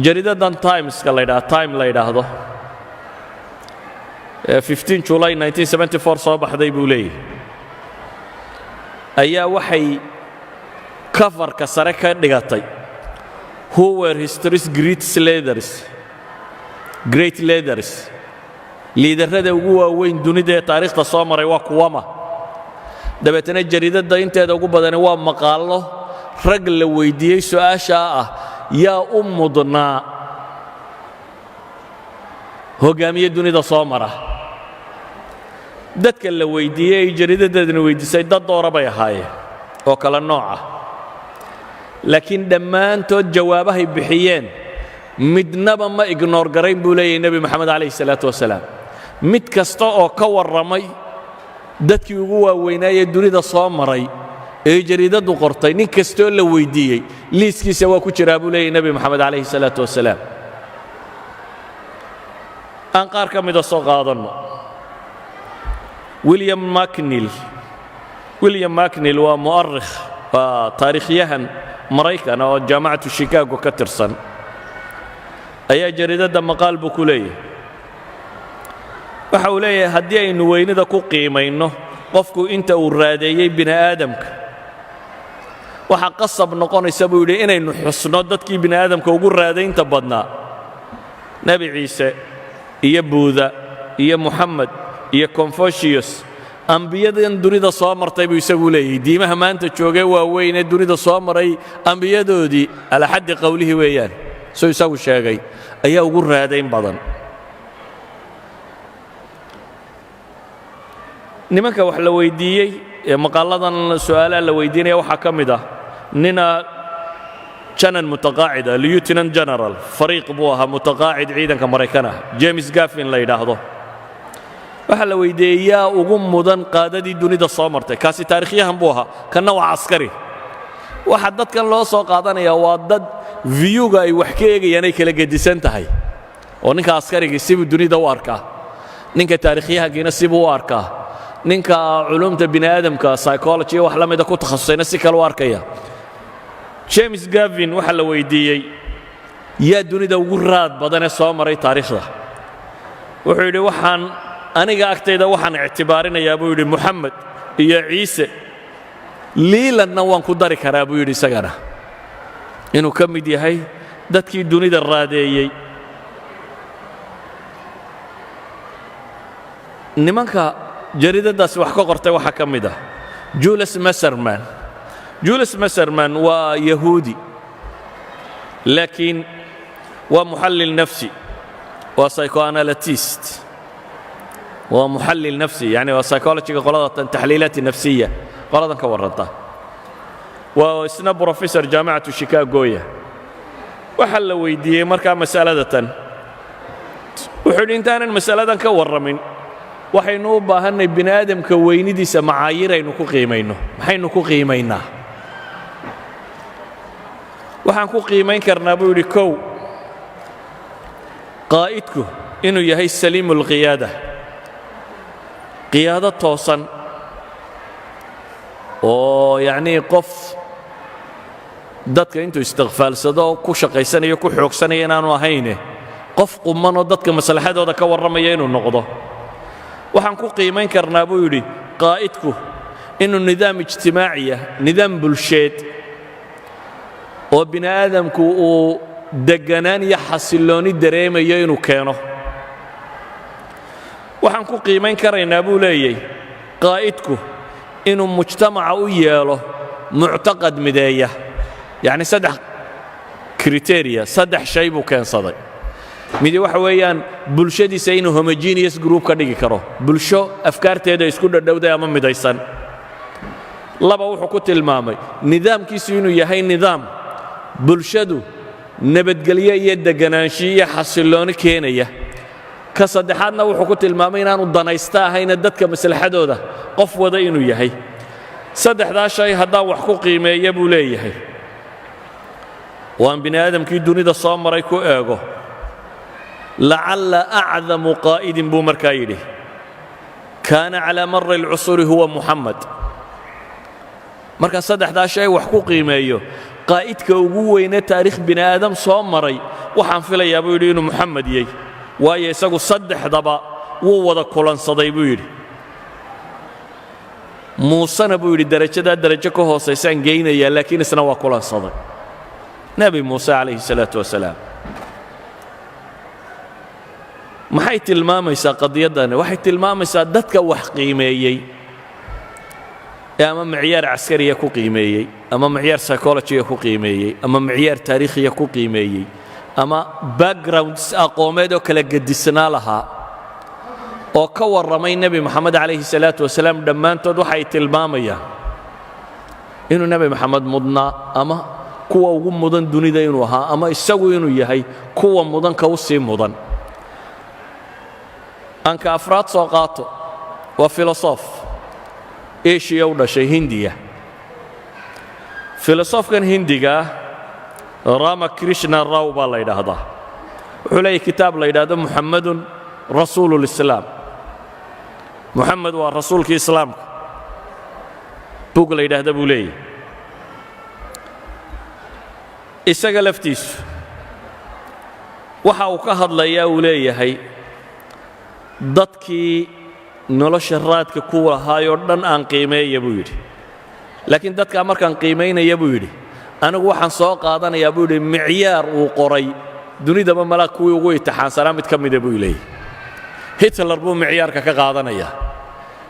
jariidadan timeska la yidhahdo time la yidhaahdo 15 July 1974 soo baxday buu leeyahay ayaa waxay coverka sare ka dhigatay who were history's great leaders liidarrada ugu waaweyn dunida ee taariikhda soo maray waa kuwama dabeetana jariidada inteeda ugu badani waa maqaallo rag la weydiiyey su'aasha ah yaa u mudnaa hogaamiye dunida soo mara dadka la weydiiyey ay jariidadeedana weydiisay dad doora bay ahaayeen oo kala nooc ah laakiin dhammaantood jawaabahay bixiyeen midnaba ma ignoor garayn buu leeyahay nebi moxamed calayhi salaatu wasalaam mid kasta oo ka warramay dadkii ugu waaweynaaye dunida soo maray ee jariidadu qortay nin kastoo la weydiiyey liiskiisa waa ku jiraa buu leeyahay nebi moxamed calayhi salaatu wasalaam aan qaar ka mida soo qaadanno william macnill waa mu'arikh waa taariikhyahan maraykan oo jaamacatu chicago ka tirsan ayaa jariidadda maqaal buu ku leeyahay waxa uu leeyahay haddii aynu weynida ku qiimayno qofku inta uu raadeeyey bini aadamka waxa qasab noqonaysa buu yidhi inaynu xusno dadkii bini aadamka ugu raadaynta badnaa nebi ciise iyo buuda iyo muxamed iyo confucius ambiyadan dunida soo martay buu isagu leeyahay diimaha maanta joogee waaweyn ee dunida soo maray ambiyadoodii ala xaddi qowlihii weeyaan soo isagu sheegay ayaa ugu raadayn badan nimanka wax la weydiiyey ee maqaaladan su'aalaha la weydiinaya waxaa ka mid ah nina janan mutaqaacid ah lieutenant general fariiq buu ahaa mutaqaacid ciidanka maraykan ah james gaffin la yidhaahdo waxaa la weydiiyey yaa ugu mudan qaadadii dunida soo martay kaasi taarikhyahan buu ahaa kanna waa caskari waxa dadkan loo soo qaadanayaa waa dad viyuga ay wax ka eegayaan ay kala gedisan tahay oo ninka askarigii sibuu dunida u arkaa ninka taarikhyahankiina sibuu u arkaa ninka culumta bini aadamka psychology wax la mida ku takhasusayna si kale u arkaya james gavin waxa la weydiiyey yaa dunida ugu raad badanee soo maray taariikhda wuxuu yidhi waxaan aniga agtayda waxaan ictibaarinayaa buu yidhi muxamed iyo ciise liilanna waan ku dari karaa buu yidhi isagana inuu ka mid yahay dadkii dunida raadeeyey nimanka jariidadaasi wax ka qortay waxaa ka mid ah julius maserman waa yahuudi laakiin waa muxallil nafsi waa psychoanalyst waa muxallil nafsi yani waa psychologyga qolada taxliilaat nafsiya qoladan ka warranta waa isna professor jaamacatu chicagoya waxa la weydiiyey markaa mas'aladatan wuxuu yidhi intaanan mas'aladan ka warramin waxaynu u baahannay bini aadamka weynidiisa macaayir aynu ku qiimayno maxaynu ku qiimaynaa waxaan ku qiimayn karnaa buu yidhi kow qaa'idku inuu yahay saliimu lqiyaada qiyaado toosan oo yacnii qof dadka intuu istiqfaalsado ku shaqaysanayo ku xoogsanaya inaanu ahayne qof qumanoo dadka maslaxadooda ka warramaya inuu noqdo waxaan ku qiimayn karnaa buu yidhi qaa'idku inuu nidaam ijtimaaciya nidaam bulsheed oo bini aadamku uu degganaan iyo xasillooni dareemayo inuu keeno waxaan ku qiimayn karaynaa buu leeyahay qaa'idku inuu mujtamaca u yeelo muctaqad mideeya yacni saddex kriteria saddex shay buu keensaday midi waxa weeyaan bulshadiisa inuu homogeneous group ka dhigi karo bulsho afkaarteeda isku dhadhowday ama midaysan laba wuxuu ku tilmaamay nidaamkiisu inuu yahay nidaam bulshadu nabadgelyo iyo deganaansho iyo xasillooni keenaya ka saddexaadna wuxuu ku tilmaamay inaanu danaysta ahayna dadka maslaxadooda qof wada inuu yahay saddexdaa shay haddaan wax ku qiimeeya buu leeyahay waan bini aadamkii dunida soo maray ku eego lacalla acdamu qaa'idin buu markaa yidhi kaana calaa mari alcusuri huwa muxamed markaan saddexdaa shay wax ku qiimeeyo qaa'idka ugu weyne taariikh bini aadam soo maray waxaan filayaa buu yidhi inuu muxamed yahay waayo isagu saddexdaba wuu wada kulansaday buu yidhi muusena buu yidhi darajadaa darajo ka hoosaysaan geynayaa laakiin isna waa kulansaday nebi muuse calayhi salaatu wasalaam maxay tilmaamaysaa qadiyaddani waxay tilmaamaysaa dadka wax qiimeeyey ama معيار عسكري ku qiimeeyay ama معيار psychology ku qiimeeyay ama معيار taariikhi ku qiimeeyay ama backgrounds aqoomeed oo kala gadisnaa laha oo ka waramay nabi maxamed alayhi salaatu wasalaam dhammaantood waxay tilmaamayaan inuu nabi maxamed mudnaa ama kuwa ugu mudan dunida inuu ahaa ama isagu inuu yahay kuwa mudan ka u sii mudan anka afraad soo qaato waa filosof Asia u dhashay Hindiya filosofkan Hindiga Ramakrishna Rao baa la yiraahdaa wuxuu leeyahay kitaab la yiraahdo Muhammadun Rasuulul Islaam Muhammad waa rasuulka islaamka bug la yiraahdo buu leeyahay isaga laftiisu waxa uu ka hadlayaa uu leeyahay dadkii nolosha raadka ku lahaayoo dhan aan qiimeeyo buu yidhi laakiin dadka markaan qiimeynaya buu yidhi anigu waxaan soo qaadanayaa buu yidhi micyaar uu qoray dunidaba malaag kuwii ugu intixaansanaa mid ka mida buu leeyahay Hitler buu micyaarka ka qaadanayaa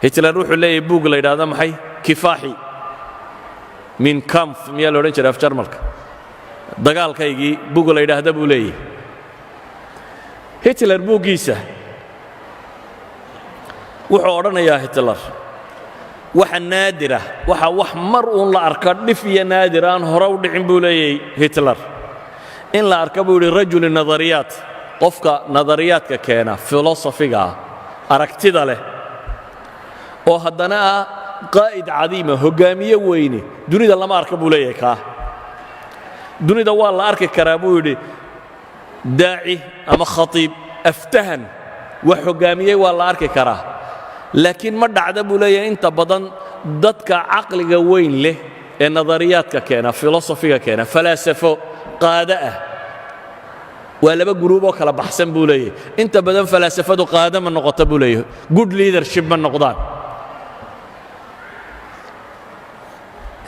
Hitler wuxuu leeyahay buug la yidhaahdo maxay kifaaxi min kampf miyaa la odhan jiray af jarmalka dagaalkaygii buug la yidhaahdo buu leeyahay Hitler buuggiisa wuxuu odhanayaa Hitler waxa naadira waxa wax mar uun la arka dhif iyo naadir aan hore u dhicin buu leeyahay Hitler in la arka buu yidhi rajul nadariyaat qofka nadariyaadka keena filosofiga aragtida leh oo haddana qaa'id cadiima hogaamiye weyne dunida lama arka buu leeyahay ka dunida waa la arki karaa buu yidhi daaci ama khatiib aftahan wax hogaamiyey waa la arki karaa laakiin ma dhacda buu leeyahay inta badan dadka caqliga weyn leh ee nadariyaadka keena filosofiga keena falaasafo qaada ah waa laba group oo kala baxsan buu leeyahay inta badan falaasafadu qaada ma noqoto buu leeyahay good leadership ma noqdaan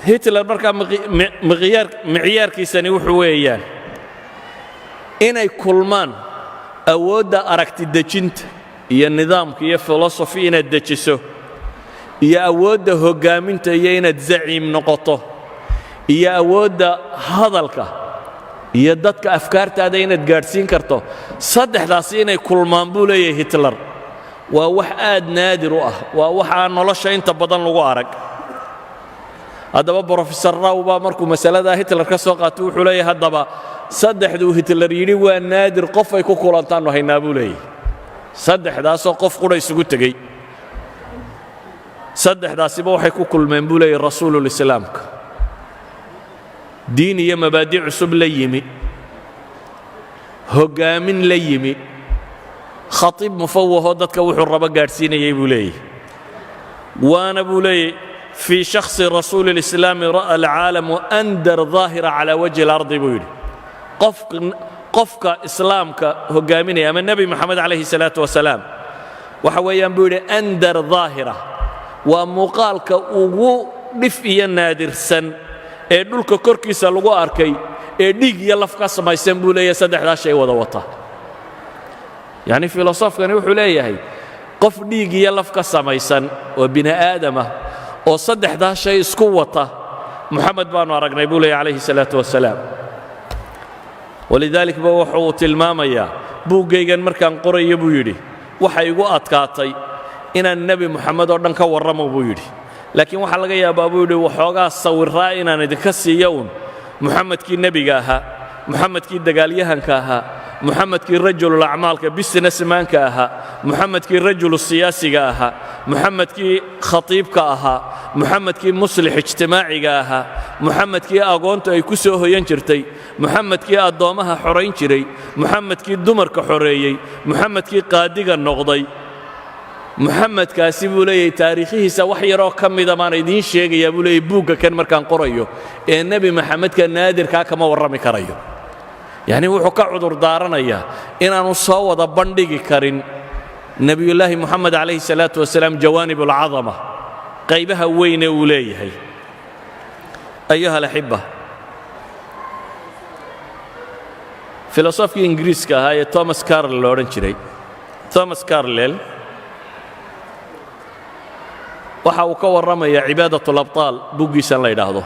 Hitler marka micyaarkiisani wuxuu weeyaan inay kulmaan awoodda aragti dejinta iyo nidaamka iyo philosophy inaad dejiso iyo awoodda hogaaminta iyo inaad zaciim noqoto iyo awoodda hadalka iyo dadka afkaartaada inaad gaadhsiin karto saddexdaas inay kulmaan buu leeyahay Hitler waa wax aad naadir u ah waa wax aan nolosha inta badan lagu arag haddaba professor Rao baa markuu masalada Hitler ka soo qaatay wuxuu leeyahay haddaba saddexdu Hitler yidhi waa naadir qof ay ku kulantaan haynaa buu leeyahay saddexdaasoo qof qura isugu tegey saddexdaasiba waxay ku kulmeen buu leeyahay rasuulul islaamka diin iyo mabaadi' cusub la yimi hogaamin la yimi khatiib mufawwaho dadka wuxuu raba gaadhsiinayay buu leeyahay waana buu leeyahay في شخص رسول الإسلام رأى العالم أندر ظاهرة على وجه الأرض بيقول قفك إسلامك هجاميني أما النبي محمد عليه الصلاة والسلام وحويا بيقول أندر ظاهرة ومقالك أغو نفئي النادر سن دولك كوركي سالغو أركي ديك يلفك سما يسنبولي يسدح لا شيء وضوطه يعني فيلسوف كان يوحو ليه قف ديك يلفك سما يسن وبناء آدمه oo saddexdaa shay isku wata Muhammad baanu aragnay buu leeyahay alayhi salaatu wasalaam walidaalika wuxuu tilmaamayaa buugaygan markaan qorayo buu yidhi waxa igu adkaatay inaan nabi Muhammad oo dhan ka warramo buu yidhi laakiin waxa laga yaabaa buu yidhi waxoogaa sawiraa inaan idinka siiyo Muhammadkii nabiga ahaa Muhammadkii dagaalyahanka ahaa Muhammadkii rajulul a'maalka businessmanka ahaa Muhammadkii rajulul siyaasiga ahaa Muhammadkii khatiibka ahaa Muhammadkii muslix ijtimaaciga ahaa Muhammadkii aqoonta ay ku soo hoyan jirtay Muhammadkii adoomaha xoreyn jiray Muhammadkii dumarka xoreeyay Muhammadkii qaadiga noqday Muhammadkaasi buu leeyahay taariikhiisa wax yar oo kamid ah idiin sheegaya buu leeyahay buugga kan markaan qorayo ee nabi Muhammadka naadirka kama warrami karayo yani wuxuu ka cudur daaranayaa inaanu soo wada bandhigi karin نبي الله محمد عليه الصلاة والسلام جوانب العظمة قيبها وين أوليه أيها الأحبة فيلسوف إنجليز كهاي توماس كارل لورنشري توماس كارليل waxa uu ka warramaya cibaadatul abtaal buuggiisan la yidhaahdo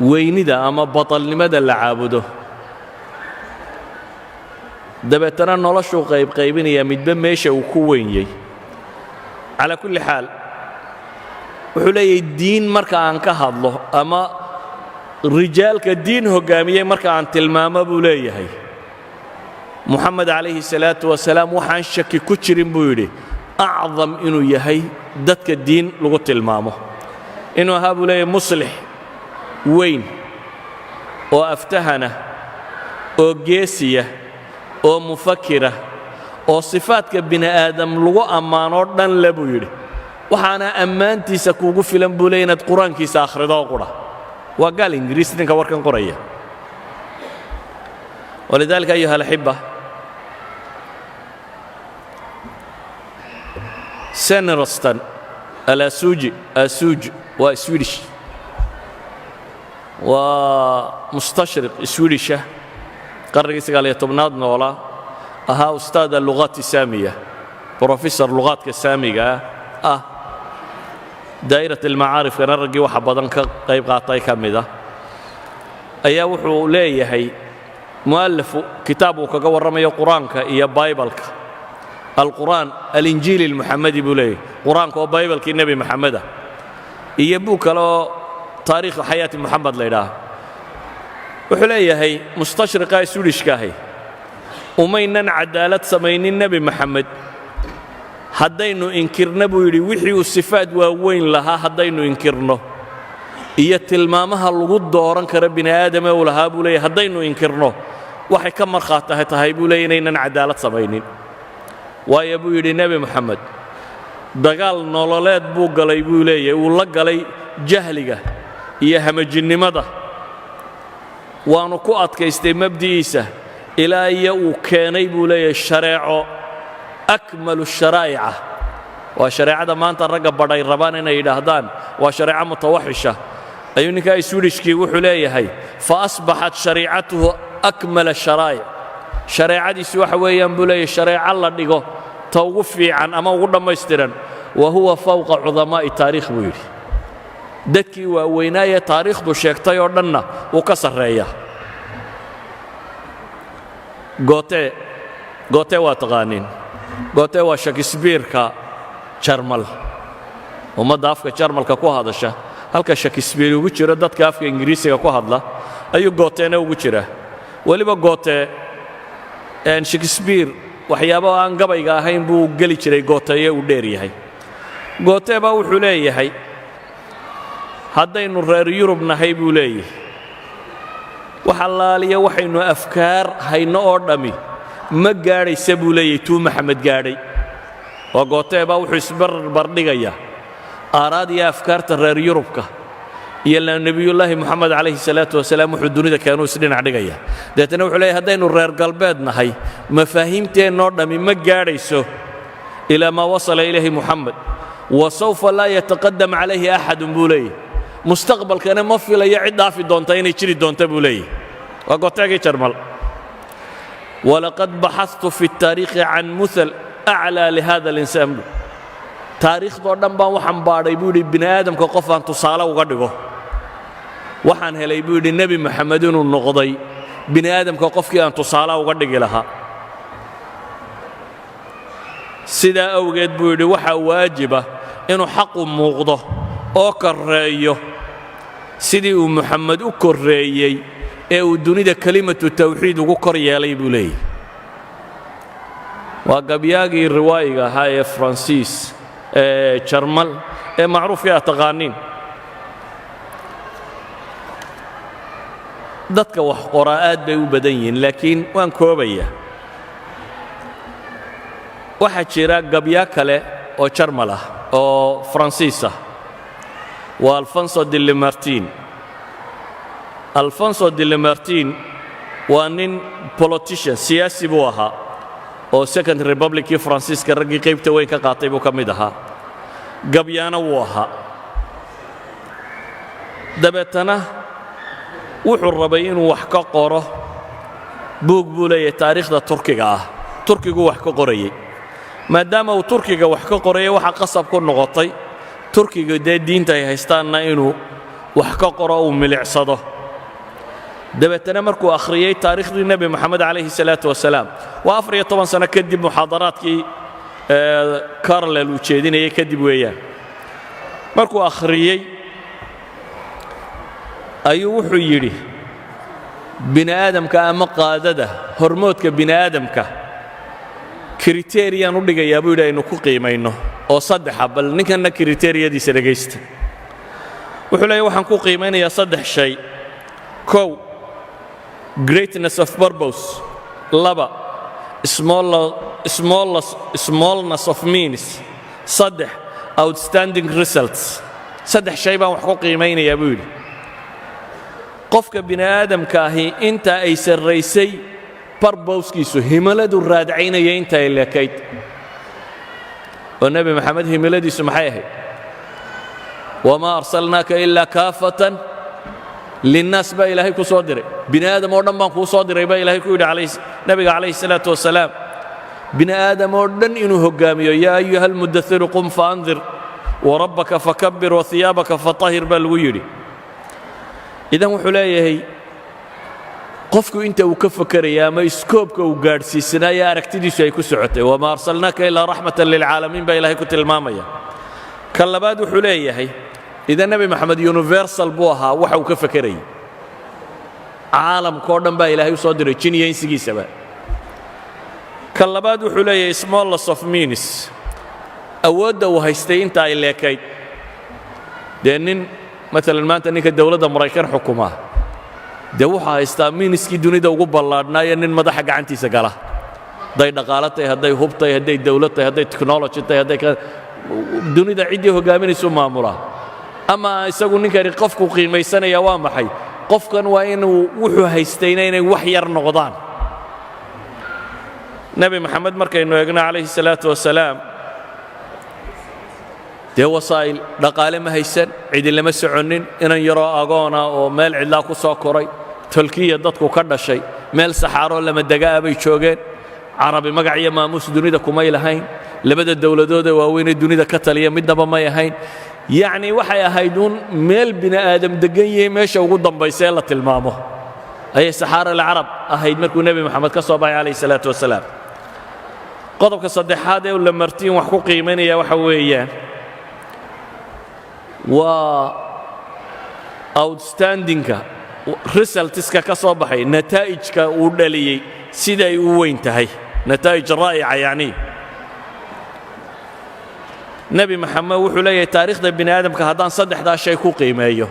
weynida ama batalnimada la caabudo dabeetana noloshuu qaybinaya midba meesha uu ku weyniyey calaa kulli xaal wuxuu leeyahay diin marka aan ka hadlo ama rijaalka diin hoggaamiyey marka aan tilmaamo buu leeyahay muxamed calayhi salaatu wasalaam waxaan shaki ku jirin buu yidhi acdam inuu yahay dadka diin lagu tilmaamo inuu ahaa buu leeyahay muslix weyn oo aftahana oo geesiya oo mufakira oo sifaadka bini aadam lagu ammaanoo dhan le buu yidhi waxaana ammaantiisa kuugu filan buu leeyahay inaad qur-aankiisa akhridoo qudha waa gaal ingiriis ninka warkan qoraya walidaalika ayuha alaxiba senerostan alasuuji waa swedish waa mustashriq swedisha qarnigii 19aad noolaa ahaa ustaad allugaati saamiya brofesor lugaadka saamiga ah daa'irat almacaarifkana raggii waxa badan ka qayb qaatay ka mida ayaa wuxuu leeyahay mu'alafu kitaab uu kaga warramayo qur-aanka iyo baybalka alqur'aan alinjiili almuxamadi buu leeyahay qur-aanka oo baybalkii nebi maxameda iyo buug kale oo taariikhu xayaati muxamed la yidhaaha wuxuu leeyahay mustashriqa swedishka ahi umaynan cadaalad samaynin nebi maxamed haddaynu inkirna buu yidhi wixii uu sifaad waaweyn lahaa haddaynu inkirno iyo tilmaamaha lagu dooran kara bini aadame uu lahaa buu leeyahay haddaynu inkirno waxay ka markhaati tahay buu leeyahay inaynan cadaalad samaynin waayo buu yidhi nebi moxamed dagaal nololeed buu galay buu leeyahay uu la galay jahliga iyo hamajinnimada waanu ku adkaystay mabdi'iisa ilaa iyo uu keenay buu leeyahay shareeco akmalu sharaa'ica waa shareecada maanta ragga badhay rabaan inay yidhaahdaan waa shareeco mutawaxisha ayuu ninkaa swedishkii wuxuu leeyahay fa asbaxat shariicatuhu akmala sharaa'ic shareecadiisu waxa weeyaan buu leeyahay shareeco la dhigo ta ugu fiican ama ugu dhammaystiran wa huwa fawqa cudamaa'i taariikh buu yidhi dadkii waaweynaaye taariikhdu sheegtay oo dhanna wuu ka sarreeya goote waa taqaaniin goote waa shakisbiirka jarmal ummadda afka jarmalka ku hadasha halka shakisbiir ugu jiro dadka afka ingiriisiga ku hadla ayuu gooteena ugu jira weliba goote shakisbiir waxyaabo aan gabayga ahayn buu geli jiray gooteeye uu dheer yahay goote baa wuxuu leeyahay haddaynu reer yurub nahay buu leeyahay wax allaaliya waxaynu afkaar hayno oo dhammi ma gaadhaysa buu leeyahay tuu maxamed gaadhay waa gootee baa wuxuu isbarbardhigayaa aaraad iyo afkaarta reer yurubka iyo nebiyullaahi moxamed calayhi salaatu wasalaam wuxuu dunida keenuu isdhinac dhigaya deetana wuxuu leeyahay haddaynu reer galbeed nahay mafaahiimteennoo dhammi ma gaadhayso ilaa maa wasala ilayhi moxamed wa sawfa laa yataqadam calayhi axadun buu leeyahay mustaqbalkana ma filayo cid dhaafi doonta inay jiri doonta buu leeyahay waa gooteegii jarmal walaqad baxadtu fi اtaariikhi can muhal aclaa lihada alinsaan bu taariikhdoo dhan baan waxaan baadhay buu yidhi bini aadamka qof aan tusaale uga dhigo waxaan helay buu yidhi nebi moxamed inuu noqday bini aadamka qofkii aan tusaale uga dhigi lahaa sidaa awgeed buu yidhi waxaa waajiba inuu xaqu muuqdo oo korreeyo sidii uu moxamed u korreeyey ee uu dunida kelimatu tawxiid ugu kor yeelay buu leeyahy waa gabyaagii riwaayiga ahaa ee faransiis ee jarmal ee macruufkii aad taqaaniin dadka wax qoraa aad bay u badan yihiin laakiin waan koobaya waxaa jira gabyaa kale oo jarmal ah oo faransiis ah waa alfonso de lamartine alfonso de lamartine waa nin politician siyaasi buu ahaa oo second republickii faransiiska raggii qaybta weyn ka qaatay buu ka mid ahaa gabyaana wuu ahaa dabeetana wuxuu rabay inuu wax ka qoro buug buu leeyahay taariikhda turkiga ah turkigu wax ka qorayay maadaama uu turkiga wax ka qorayay waxa qasab ku noqotay turkiga dee diinta ay haystaanna inuu wax ka qoro uu milicsado dabeetana markuu akhriyay taariikhdii nebi moxamed calayhi salaatu wasalaam waa 14 sano kadib muxaadaraadkii carlel uu jeedinayay kadib weeyaan markuu akhriyey ayuu wuxuu yidhi bini aadamka ama qaadada hormoodka bini aadamka kriteeriyaan u dhigayaa buu yidhi aynu ku qiimayno oo saddexa bal ninkanna kriteeriyadiisa dhegaysta wuxuu leeyahay waxaan ku qiimaynayaa 3 shay kow greatness of purpose 2 smallness of means 3 outstanding results 3 shay baan wax ku qiimaynayaa buu yidhi qofka bini aadamka ahi inta ay sarraysay barbowskiisu himiladu raadcaynaya inta ay leekayd oo nebi maxamed himiladiisu maxay ahayd wamaa arsalnaaka ilaa kaafatan linnaas baa ilaahay ku soo diray bini aadam oo dhan baan kuu soo diray baa ilaahay ku yidhi nebiga calayhi salaatu wasalaam bini aadam oo dhan inuu hoggaamiyo yaa ayuha almudahiru qum faandir warabbaka fakabbir wahiyaabaka fatahir baa lagu yidhi idan wuxuu leeyahay qofku inta uu ka fakeraya ama iskoobka uu gaadhsiisanaya aragtidiisu ay ku socotay wamaa arsalnaaka ilaa raxmatan lilcaalamiin baa ilaahay ku tilmaamaya kan labaad wuxuu leeyahay idan nebi moxamed universal buu ahaa waxa uu ka fakerayay caalamkao dhan baa ilaahay u soo diray jin iyo insigiisaba kan labaad wuxuu leeyahay smallness of means awoodda uu haystay inta ay leekayd dee nin maalan maanta ninka dowladda maraykan xukumaa dee wuxuu haystaa miiniskii dunida ugu ballaadhnaayo nin madaxa gacantiisa gala hadday dhaqaalo tahay hadday hub tahay hadday dawlad tahay hadday technology tahay hadday dunida ciddii hoggaaminaysu maamulaa ama isagu ninkani qofku qiimaysanaya waa maxay qofkan waa inuu wuxuu haystayna inay wax yar noqdaan nebi moxamed markaynu eegno calayhi salaatu wasalaam dee wasaa'il dhaqaale ma haysan cidi lama soconnin inan yaroo agoona oo meel cidlaa ku soo koray tolkiya dadku ka dhashay meel saxaaroo lama degaa bay joogeen carabi magac iyo maamuus dunida kumay lahayn labada dowladoodee waaweynee dunida ka taliya midnaba may ahayn yacni waxay ahayd uun meel bini aadam deggan yahay meesha ugu dambaysa ee la tilmaamo ayay saxaara alcarab ahayd markuu nebi moxamed ka soo baxay calayhi salaatu wasalaam qodobka saddexaad ee la martiin wax ku qiimaynaya waxa weeyaan waa outstandingka resultska ka soo baxay nataa'ijka uu dhaliyey siday u weyn tahay nataa'ij raa'ica yacni nebi moxamed wuxuu leeyahay taariikhda bini aadamka haddaan saddexdaa shay ku qiimeeyo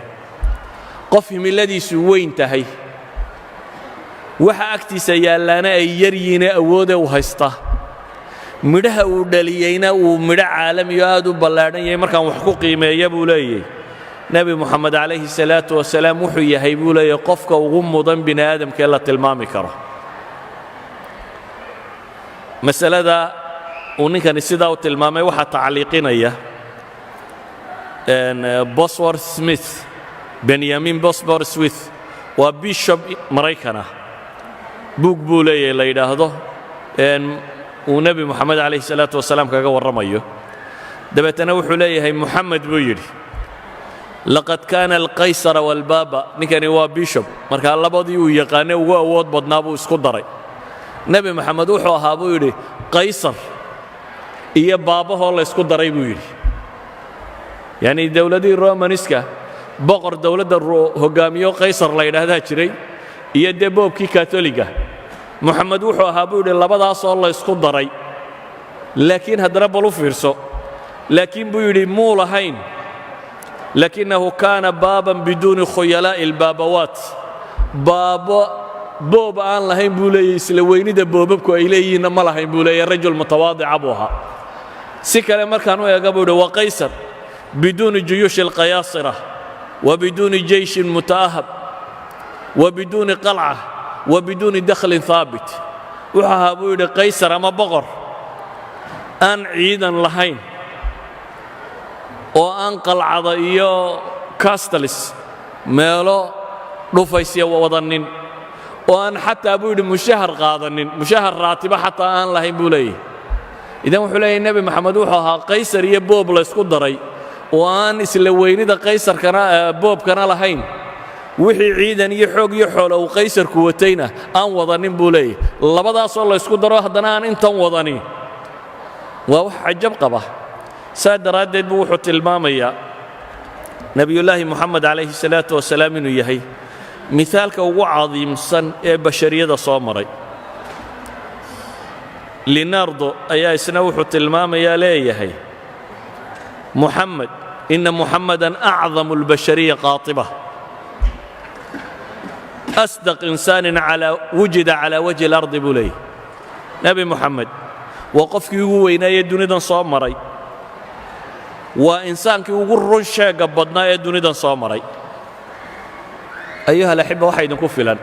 qof himiladiisu weyn tahay waxa agtiisa yaallaana ay yar yihiine awoodee u haysta midhaha uu dhaliyeyna uu midho caalamiyo aad u ballaadhan yahay markaan wax ku qiimeeya buu leeyahay nebi moxamed calayhi salaatu wasalaam wuxuu yahay buu leeyahay qofka ugu mudan bini aadamka ee la tilmaami karo masalada uu ninkani sidaa u tilmaamay waxaa tacliiqinaya bosworth smith benyamin bosworth smith waa bishop maraykana buug buu leeyahay la yidhaahdo uu nebi moxamed calayhi salaatu wasalaam kaga warramayo dabeetana wuxuu leeyahay moxamed buu yidhi laqad kaana alqaysara waalbaaba ninkani waa bishop markaa labadii uu yaqaanay ugu awood badnaa buu isku daray nebi moxamed wuxuu ahaa buu yidhi qaysar iyo baabahoo la ysku daray buu yidhi yacni dowladihii romaniska boqor dowladda hoggaamiyo qaysar la yidhaahdaa jiray iyo dee boobkii katoliga moxamed wuxuu ahaa buu yidhi labadaasoo la ysku daray laakiin haddana bal u fiirso laakiin buu yidhi muu lahayn lakinahu kaana baaban biduuni khuyalaa'i albaabawaat baabo boob aan lahayn buu leeyahy isla weynida boobabku ay leeyihiinna ma lahayn buu leeyahy rajul mutawaadica buu ahaa si kale markaan u eega buu yidhi waa qaysar biduuni juyuushi alqayaasira wa biduuni jeyshin muta'ahab wa biduuni qalca wa biduuni dakhlin haabit wuxuu ahaa buu yidhi qaysar ama boqor aan ciidan lahayn oo aan qalcada iyo castalis meelo dhufaysya wadanin oo aan xataa buu yidhi mushahar qaadanin mushahar raatiba xataa aan lahayn buu leeyahy idan wuxuu leeyahay nebi maxamed wuxuu ahaa qaysar iyo boob la isku daray oo aan isla weynida qaysarkana boobkana lahayn wixii ciidan iyo xoog iyo xoolo uu qaysarku watayna aan wadanin buu leeyahay labadaasoo la isku daro haddana aan intan wadani waa wax cajab qaba saa daraaddeed buu wuxuu tilmaamayaa nebiyullaahi moxamed calayhi salaatu wasalaam inuu yahay mithaalka ugu cadiimsan ee bashariyada soo maray linardo ayaa isna wuxuu tilmaamayaa leeyahay muxamed ina muxamadan acdamu albashariya qaatiba asdaq insaanin wujida calaa wajhi اlardi buu leeyahy nebi moxamed waa qofkii ugu weynaayee dunidan soo maray waa insaankii ugu run sheega badnaa ee dunidan soo maray ayuha alaxiba waxa idinku filan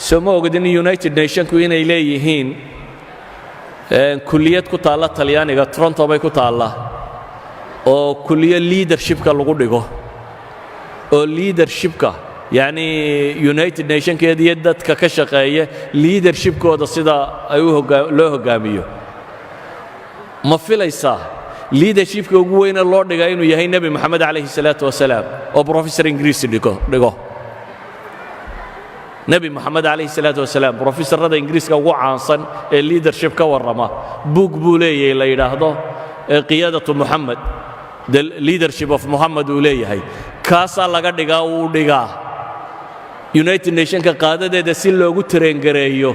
soo ma ogdin united nationku inay leeyihiin kulliyad ku taalla talyaaniga toronto bay ku taallaa oo kulliyo leadershipka lagu dhigo oo leadershipka yacni united nationkeeda iyo dadka ka shaqeeya leadershipkooda sida ay loo hoggaamiyo ma filaysaa leadershipka ugu weyne loo dhigaa inuu yahay nebi moxamed calayhi salaatu wasalaam oo professor ingiriisi dhigo nebi moxamed calayhi salaatu wasalaam professorrada ingiriiska ugu caansan ee leadership ka warrama buug buu leeyahay la yidhaahdo qiyaadatu moxamed the leadership of moxamed uu leeyahay kaasaa laga dhigaa uu dhigaa united nationka qaadadeeda si loogu tareengareeyo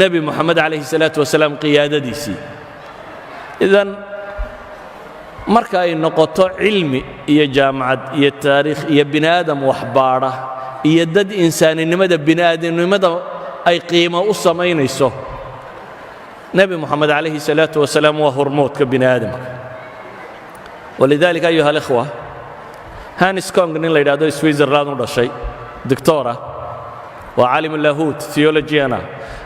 nebi moxamed calayhi salaatu wasalaam qiyaadadiisii idan marka ay noqoto cilmi iyo jaamacad iyo taariikh iyo bini aadam waxbaadha iyo dad insaaninimada bini aadamnimada ay qiimo u samaynayso nebi moxamed calayhi salaatu wasalaam waa hormoodka bini aadamka walidaalika ayuha alikhwa hanis kong nin la yidhahdo switzerland u dhashay doctora waa caalim lahuut theologiana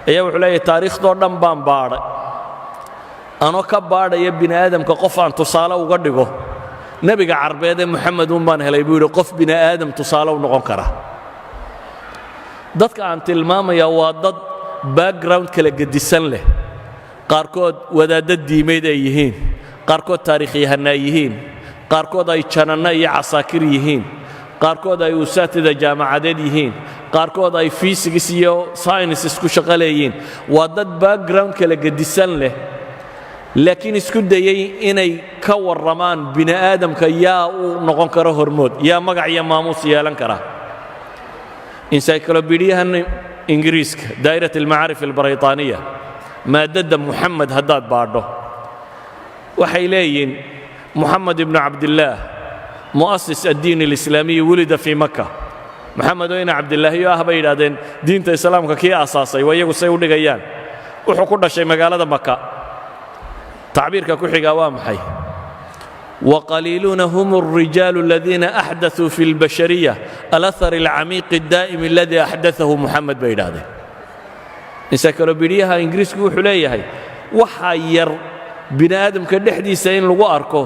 ayaa wuxuu leeyahay taariikhdoo dhan baan baadhay anoo ka baadhaya bini aadamka qof aan tusaale uga dhigo nebiga carbeed ee moxamed un baan helay buu yidhi qof bini aadam tusaale u noqon kara dadka aan tilmaamaya waa dad background kala gedisan leh qaarkood wadaadda diimeed ay yihiin qaarkood taariikhyahanna ay yihiin qaarkood ay jananno iyo casaakir yihiin qaarkood ay usaatida jaamacadeed yihiin qaarkood ay physics iyo sciences ku shaqo leeyihiin waa dad background kala gedisan leh laakiin isku dayey inay ka warramaan bini aadamka yaa u noqon kara hormood yaa magac iyo maamuus yeelan kara encyclopediyahan ingiriiska daa'irat almacaarif albraytaaniya maadadda muxamed haddaad baadho waxay leeyihiin muxamed ibnu cabdillaah mu'asis addiin alislaamiyi wulida fii maka moxamed oo ina cabdilaahiyo ah bay yidhahdeen diinta islaamka kii aasaasay waa iyagu say u dhigayaan wuxuu ku dhashay magaalada maka tacbiirka ku xigaa waa maxay وقليلون هم الرجال الذين أحدثوا في البشرية الأثر العميق الدائم الذي أحدثه محمد بيداده encyclopediyaha ingiriisku wuxuu leeyahay waxa yar bini aadamka dhexdiisa in lagu arko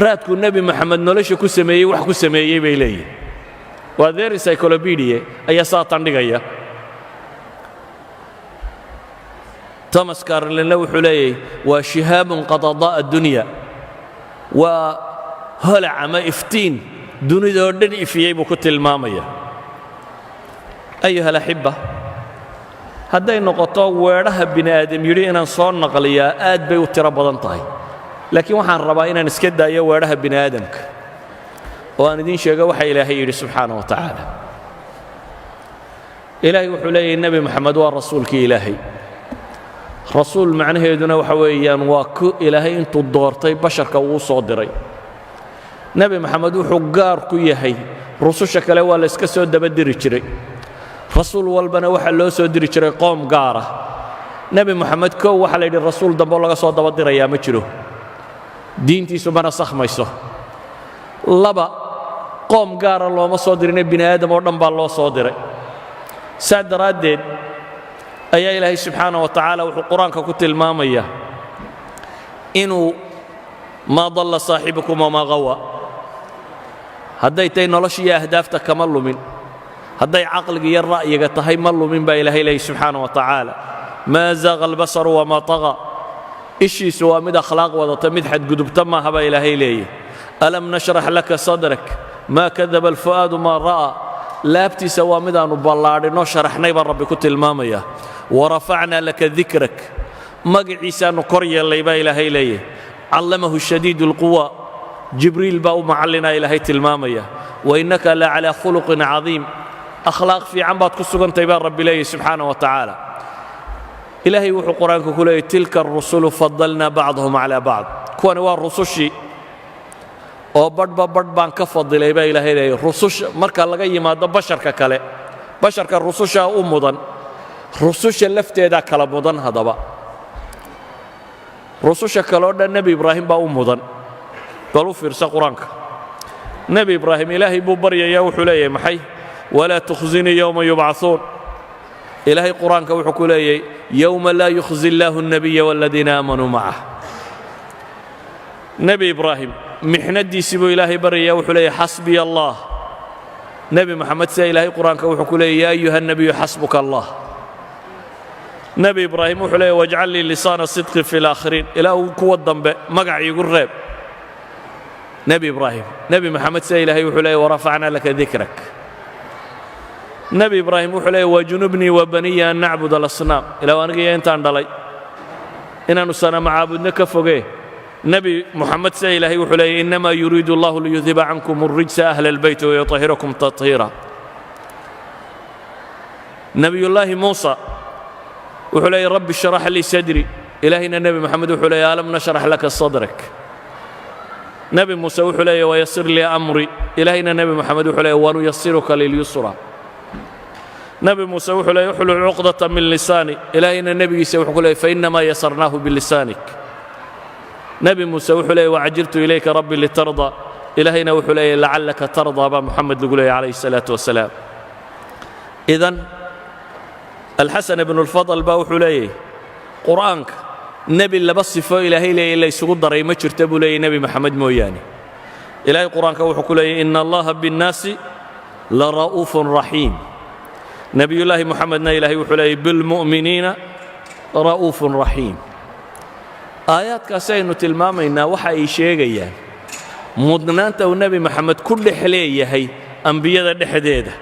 raadku nebi moxamed nolosha ku sameeyey wax ku sameeyey bay leeyihin waa their encyclopedia ayaa saa tandhigaya thomas carlinle wuxuu leeyahay waa shihaabun qad adaa addunya waa holac ama iftiin dunidoo dhan ifiyey buu ku tilmaamaya ayuha alaxiba hadday noqoto weedhaha bini aadam yidhi inaan soo naqliyaa aad bay u tiro badan tahay laakiin waxaan rabaa inaan iska daayo weedhaha bini aadamka oo aan idiin sheego waxa ilaahay yidhi subxaana wa tacaala ilaahay wuxuu leeyahay nebi moxamed waa rasuulkii ilaahay rasuul macnaheeduna waxa weeyaan waa ku ilaahay intuu doortay basharka uu soo diray nebi moxamed wuxuu gaar ku yahay rususha kale waa la iska soo dabadiri jiray rasuul walbana waxaa loo soo diri jiray qoom gaara nebi moxamed kow waxaa la yidhi rasuul dambe oo laga soo dabadirayaa ma jiro diintiisu mana sakhmayso laba qoom gaara looma soo dirine bini aadam oo dhan baa loo soo diray saa daraaddeed ayaa ilaahay subxaana wa tacaala wuxuu qur-aanka ku tilmaamayaa inuu maa dalla saaxibukum wamaa qawa hadday tahay nolosha iyo ahdaafta kama lumin hadday caqliga iyo ra'yiga tahay ma lumin baa ilaahay leeyahy subxaana wa tacaala maa zaaqa albasaru wamaa taqa ishiisu waa mid akhlaaq wadata mid xadgudubta maaha baa ilaahay leeyahy alam nashrax laka sadrak maa kadaba alfu'aadu maa ra'aa laabtiisa waa midaannu ballaadhinoo sharaxnay baa rabbi ku tilmaamaya warafacnaa laka dikrak magaciisaannu kor yeellay baa ilaahay leeyahy callamahu shadiidu alquwa jibriil baa u macallinaa ilaahay tilmaamaya wainnaka la calaa khuluqin cadiim akhlaaq fiican baad ku sugantay baa rabbi leeyahy subxaana wa tacaala ilaahay wuxuu qur-aanka ku leeyahy tilka arusulu fadalnaa bacdahum calaa bacd kuwani waa rusushii oo badhba badh baan ka fadilay baa ilaahay leeyahy rususha marka laga yimaado basharka kale basharka rusushaa u mudan rususha lafteedaa kala mudan haddaba rususha kale oo dhan nebi ibraahim baa u mudan bal u fiirsa qur-aanka nebi ibraahim ilaahay buu baryayaa wuxuu leeyahay maxay walaa tukhzinii yowma yubcahuun ilaahay qur-aanka wuxuu ku leeyahay yowma laa yukhzi illaahu الnabiya wاladiina aamanuu macah nebi ibraahim mixnadiisii buu ilaahay baryayaa wuxuu leeyahay xasbiya allah nebi moxamed sida ilaahay qur-aanka wuxuu ku leeyahy yaa ayuha الnabiyu xasbuka allah nebi ibraahim wuxuu leeyahy wajcal lii lisaana sidqi fi اlaakhiriin ilaa uu kuwa dambe magac iigu reeb nebi ibraahim nebi moxamed sida ilaahay wuxuu leeyahy warafacnaa laka dikrak nebi ibraahim wuxuu leeyahy wajunubnii wa baniya an nacbud alasnaam ilaa anigiyo intaan dhalay inaannu sanama caabudno ka fogee nebi moxamed sida ilaahay wuxuu leeyahy innamaa yuriidu allahu liyudhiba cankum alrijsa ahla albayti wayutahhirakum tathiira nebiyullaahi muusa wuxuu leeyahy rabbi shrax lii sadri ilaahayna nebi moxamed wuxuu leeyahy alam nashrax laka sadrak nebi muuse wuxuu leeyahy wayasir lii amri ilaahayna nebi moxamed wuxuu leeyahy wanuyasiruka lilyusra nebi muuse wuxuu leeyahy uxlul cuqdata min lisaani ilaahayna nebigiisa wuxuu ku leeyahy fainnamaa yasarnaahu bilisaanik nebi muuse wuxuu leeyahy wacajiltu ilayka rabbi litarda ilaahayna wuxuu leeyahy lacallaka tardaa baa moxamed lagu leeyahy calayhi الsalaatu wasalaam idan alxasan ibnu اlfadl baa wuxuu leeyahy qur'aanka nebi laba sifo ilaahay leeyahy la ysugu daray ma jirta buu leeyahy nebi moxamed mooyaane ilaahay qur'aanka wuxuu ku leeyahy ina allaha biاnnaasi lara'uufun raxiim nebiyullaahi moxamedna ilaahay wuxuu leeyahy bilmu'miniina ra'uufun raxiim aayaadkaasi aynu tilmaamaynaa waxa ay sheegayaan mudnaanta uu nebi moxamed ku dhex leeyahay ambiyada dhexdeeda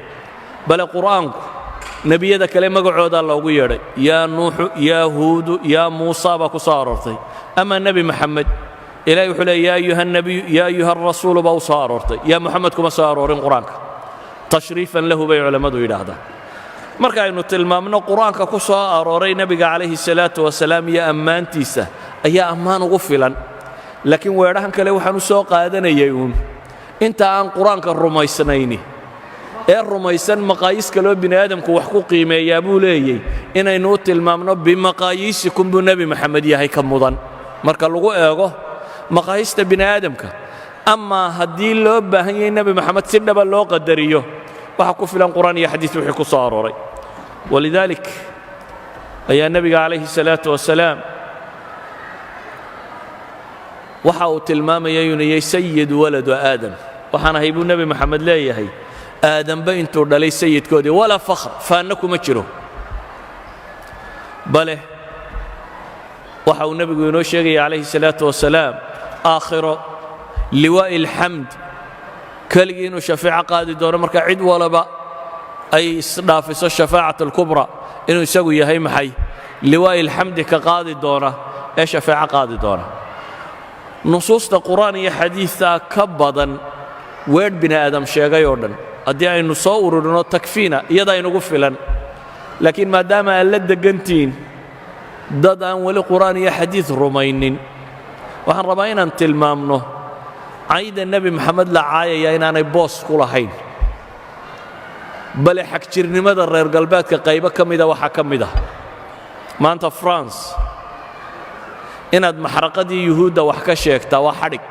bale qur'aanku nebiyada kale magacoodaa loogu yeedhay yaa nuuxu yaa huudu yaa muusa baa ku soo aroortay ama nebi moxamed ilahay wuxuu leeyahy yaa ayuha nabiyu yaa ayuha arasuulu baa u soo aroortay yaa moxamed kuma soo aroorin qur-aanka tashriifan lahu bay culammadu yidhaahdaan marka aynu tilmaamno qur-aanka ku soo arooray nebiga calayhi الsalaatu wasalaam iyo ammaantiisa ayaa ammaan ugu filan laakiin weedhahan kale waxaan u soo qaadanayay uun inta aan qur-aanka rumaysnayni ee rumaysan maqaayiis kaloo bini aadamku wax ku qiimeeyaa buu leeyey inaynu u tilmaamno bimaqaayiisikum buu nebi moxamed yahay ka mudan marka lagu eego maqaayiista bini aadamka amaa haddii loo baahan yahay nebi moxamed si dhaba loo qadariyo waxa ku filan qur'aan iyo xadiis wixii ku soo arooray walidaalik ayaa nebiga calayhi الsalaatu wasalaam waxa uu tilmaamayay inuu yahay sayidu waladu aadam waxaan ahay buu nebi moxamed leeyahay aadamba intuu dhalay sayidkoodii walaa fakhr faanna kuma jiro bale waxa uu nebigu inoo sheegaya calayhi الsalaatu wasalaam aakhiro liwaa'i اlxamd keligii inuu shafeeco qaadi doono marka cid walaba ay isdhaafiso shafaacat اlkubra inuu isagu yahay maxay liwaa'i اlxamdi ka qaadi doona ee shafeeco qaadi doona nusuusta qur'aan iyo xadiiثaa ka badan weedh bini aadam sheegay oo dhan haddii aynu soo ururino takfiina iyada aynugu filan laakiin maadaama aad la degantihiin dad aan weli qur'aan iyo xadiid rumaynin waxaan rabaa inaan tilmaamno cayda nebi moxamed la caayaya inaanay boos ku lahayn bale xagjirnimada reer galbeedka qaybo ka mida waxaa ka mid ah maanta france inaad maxraqadii yuhuudda wax ka sheegtaa waa xadhig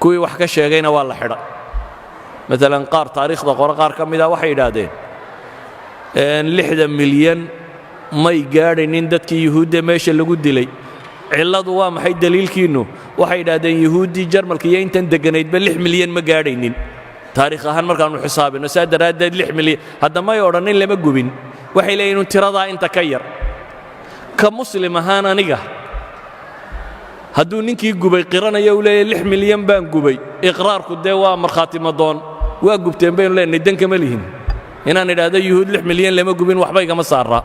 kuwii wax ka sheegayna waa la xidha maalan qaar taariikhda qore qaar ka mida waxay yidhaahdeen 60 milyan may gaadhaynin dadkii yuhuudda meesha lagu dilay cilladu waa maxay daliilkiinnu waxay yidhaahdeen yuhuuddii jarmalka iyo intan degganaydba 6 milyan ma gaadhaynin taariikh ahaan markaannu xisaabinno saa daraaddeed 6 milyan hadda may odhannin lama gubin waxay leeyihin tiradaa inta ka yar ka muslim ahaan aniga hadduu ninkii gubay qiranaya uu leeyahay 6 milyan baan gubay iqraarku dee waa markhaati madoon waa gubteen baynu leenahay dan kama lihin inaan idhaahdo yuhuud 6 milyan lama gubin waxba igama saara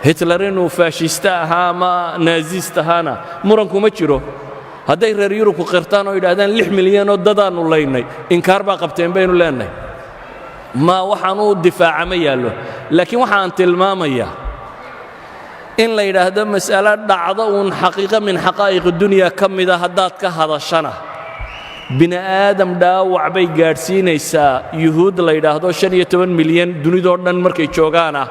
hitler inuu faashista ahaa ama naazist ahaana muranku ma jiro hadday reer yurubku qirtaan oo yidhaahdaan 6 milyan oo dadaannu laynay inkaar baa qabteen baynu leenahay ma waxaan u difaaca ma yaallo laakiin waxaan tilmaamayaa in la yidhaahdo mas'alo dhacdo uun xaqiiqo min xaqaa'iq dunya ka mida haddaad ka hadashana bini aadam dhaawac bay gaadhsiinaysaa yuhuud la yidhaahdo 15 milyan dunidoo dhan markay joogaana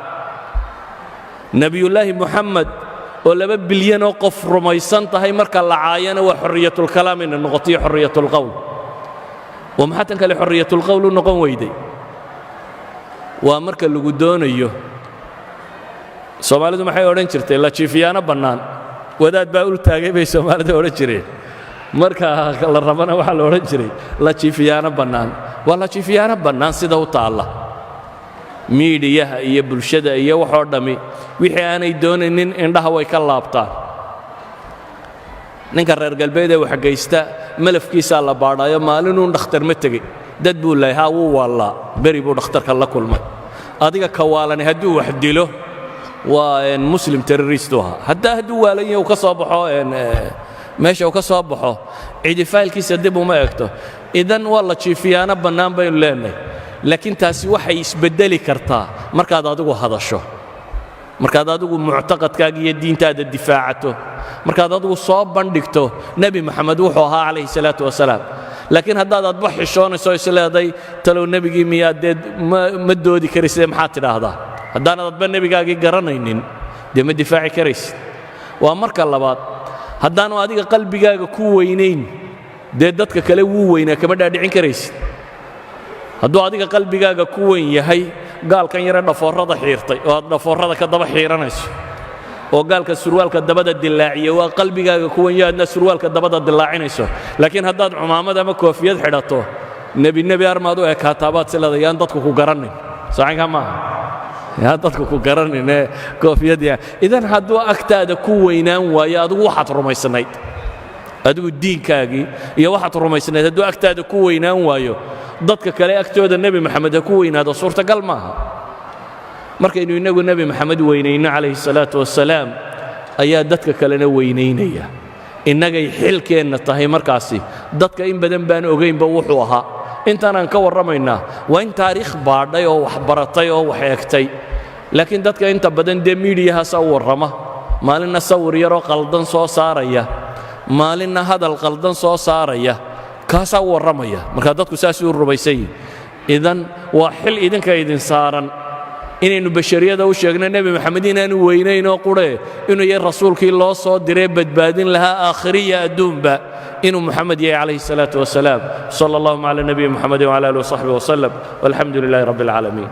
nebiyullaahi moxamed oo 2 bilyan oo qof rumaysan tahay marka la caayana waa xorriyatulkalaam inay noqotiyo xorriyatulqowl oo maxaa tan kale xorriyatulqowl u noqon weyday waa marka lagu doonayo soomaalidu maxay odhan jirtay la jiifiyaano bannaan wadaad baa ul taagay bay soomaalida odhan jireen marka la rabana waxaa la odhan jiray la jiifiyaano bannaan waa la jiifiyaano bannaan sida u taalla miidiyaha iyo bulshada iyo waxoo dhammi wixii aanay doonaynin indhaha way ka laabtaan ninka reer galbeed ee wax geysta malafkiisaa la baadhaayo maalinuu dhakhtar ma tegey dad buu leeyahay haa wuu waallaa beri buu dhakhtarka la kulmay adiga ka waalani hadduu wax dilo waa muslim terrorist ahaa hadduu waalan yahay uu ka soo baxo meesha uu ka soo baxo cidi faylkiisa dib uma eegto idan waa la jiifiyaano bannaan baynu leenahay laakiin taasi waxay isbeddeli kartaa markaad adigu hadasho markaad adigu muctaqadkaaga iyo diintaada difaacato markaad adigu soo bandhigto nebi maxamed wuxuu ahaa calayhi salaatu wasalaam laakiin haddaad adba xishoonayso isleeday talow nebigii miyaa dee ma doodi karaysidee maxaad tidhaahdaa haddaanad adba nebigaagii garanaynin dee ma difaaci karaysid waa marka labaad haddaanu adiga qalbigaaga ku weynayn dee dadka kale wuu weynaa kama dhaadhicin karaysid hadduu adiga qalbigaaga ku weyn yahay gaalkan yare dhafoorrada xiirtay oo aad dhafoorrada ka daba xiiranayso oo gaalka surwaalka dabada dilaaciya waa qalbigaaga ku weyn yahay aadna surwaalka dabada dilaacinayso laakiin haddaad cumaamad ama koofiyad xidhato nebi armaad u ekaataabaad sileeda yaan dadku ku garanin sacanka maaha yaa dadku ku garaninee koofiyadya idan hadduu agtaada ku weynaan waayo adigu waxaad rumaysnayd adigu diinkaagii iyo waxaad rumaysnayd hadduu agtaada ku weynaan waayo dadka kale agtooda nebi maxamed ha ku weynaado suurtagal maaha markaynu innagu nebi maxamed weynayno calayhi salaatu wasalaam ayaa dadka kalena weynaynaya innagay xilkeenna tahay markaasi dadka in badan baan ogaynba wuxuu ahaa intaanaan ka warramaynaa waa in taariikh baadhay oo wax baratay oo wax eegtay laakiin dadka inta badan dee miidiyahaasaa u warrama maalinna sawir yaroo qaldan soo saaraya maalinna hadal qaldan soo saaraya kaasaa u warramaya markaa dadku saasuu u rumaysan yihin idan waa xil idinka idin saaran inaynu bashariyada u sheegno nebi maxamed inaanu weynaynoo qurhe inuu yahay rasuulkii loo soo diree badbaadin lahaa aakhiriya adduunba inuu muxamed yahay calayhi الsalaatu wasalaam sala allahuma cala nabiyi muxamedi wcala alih wasaxbi wasalam walxamdu lilaahi rabbi اlcaalamiin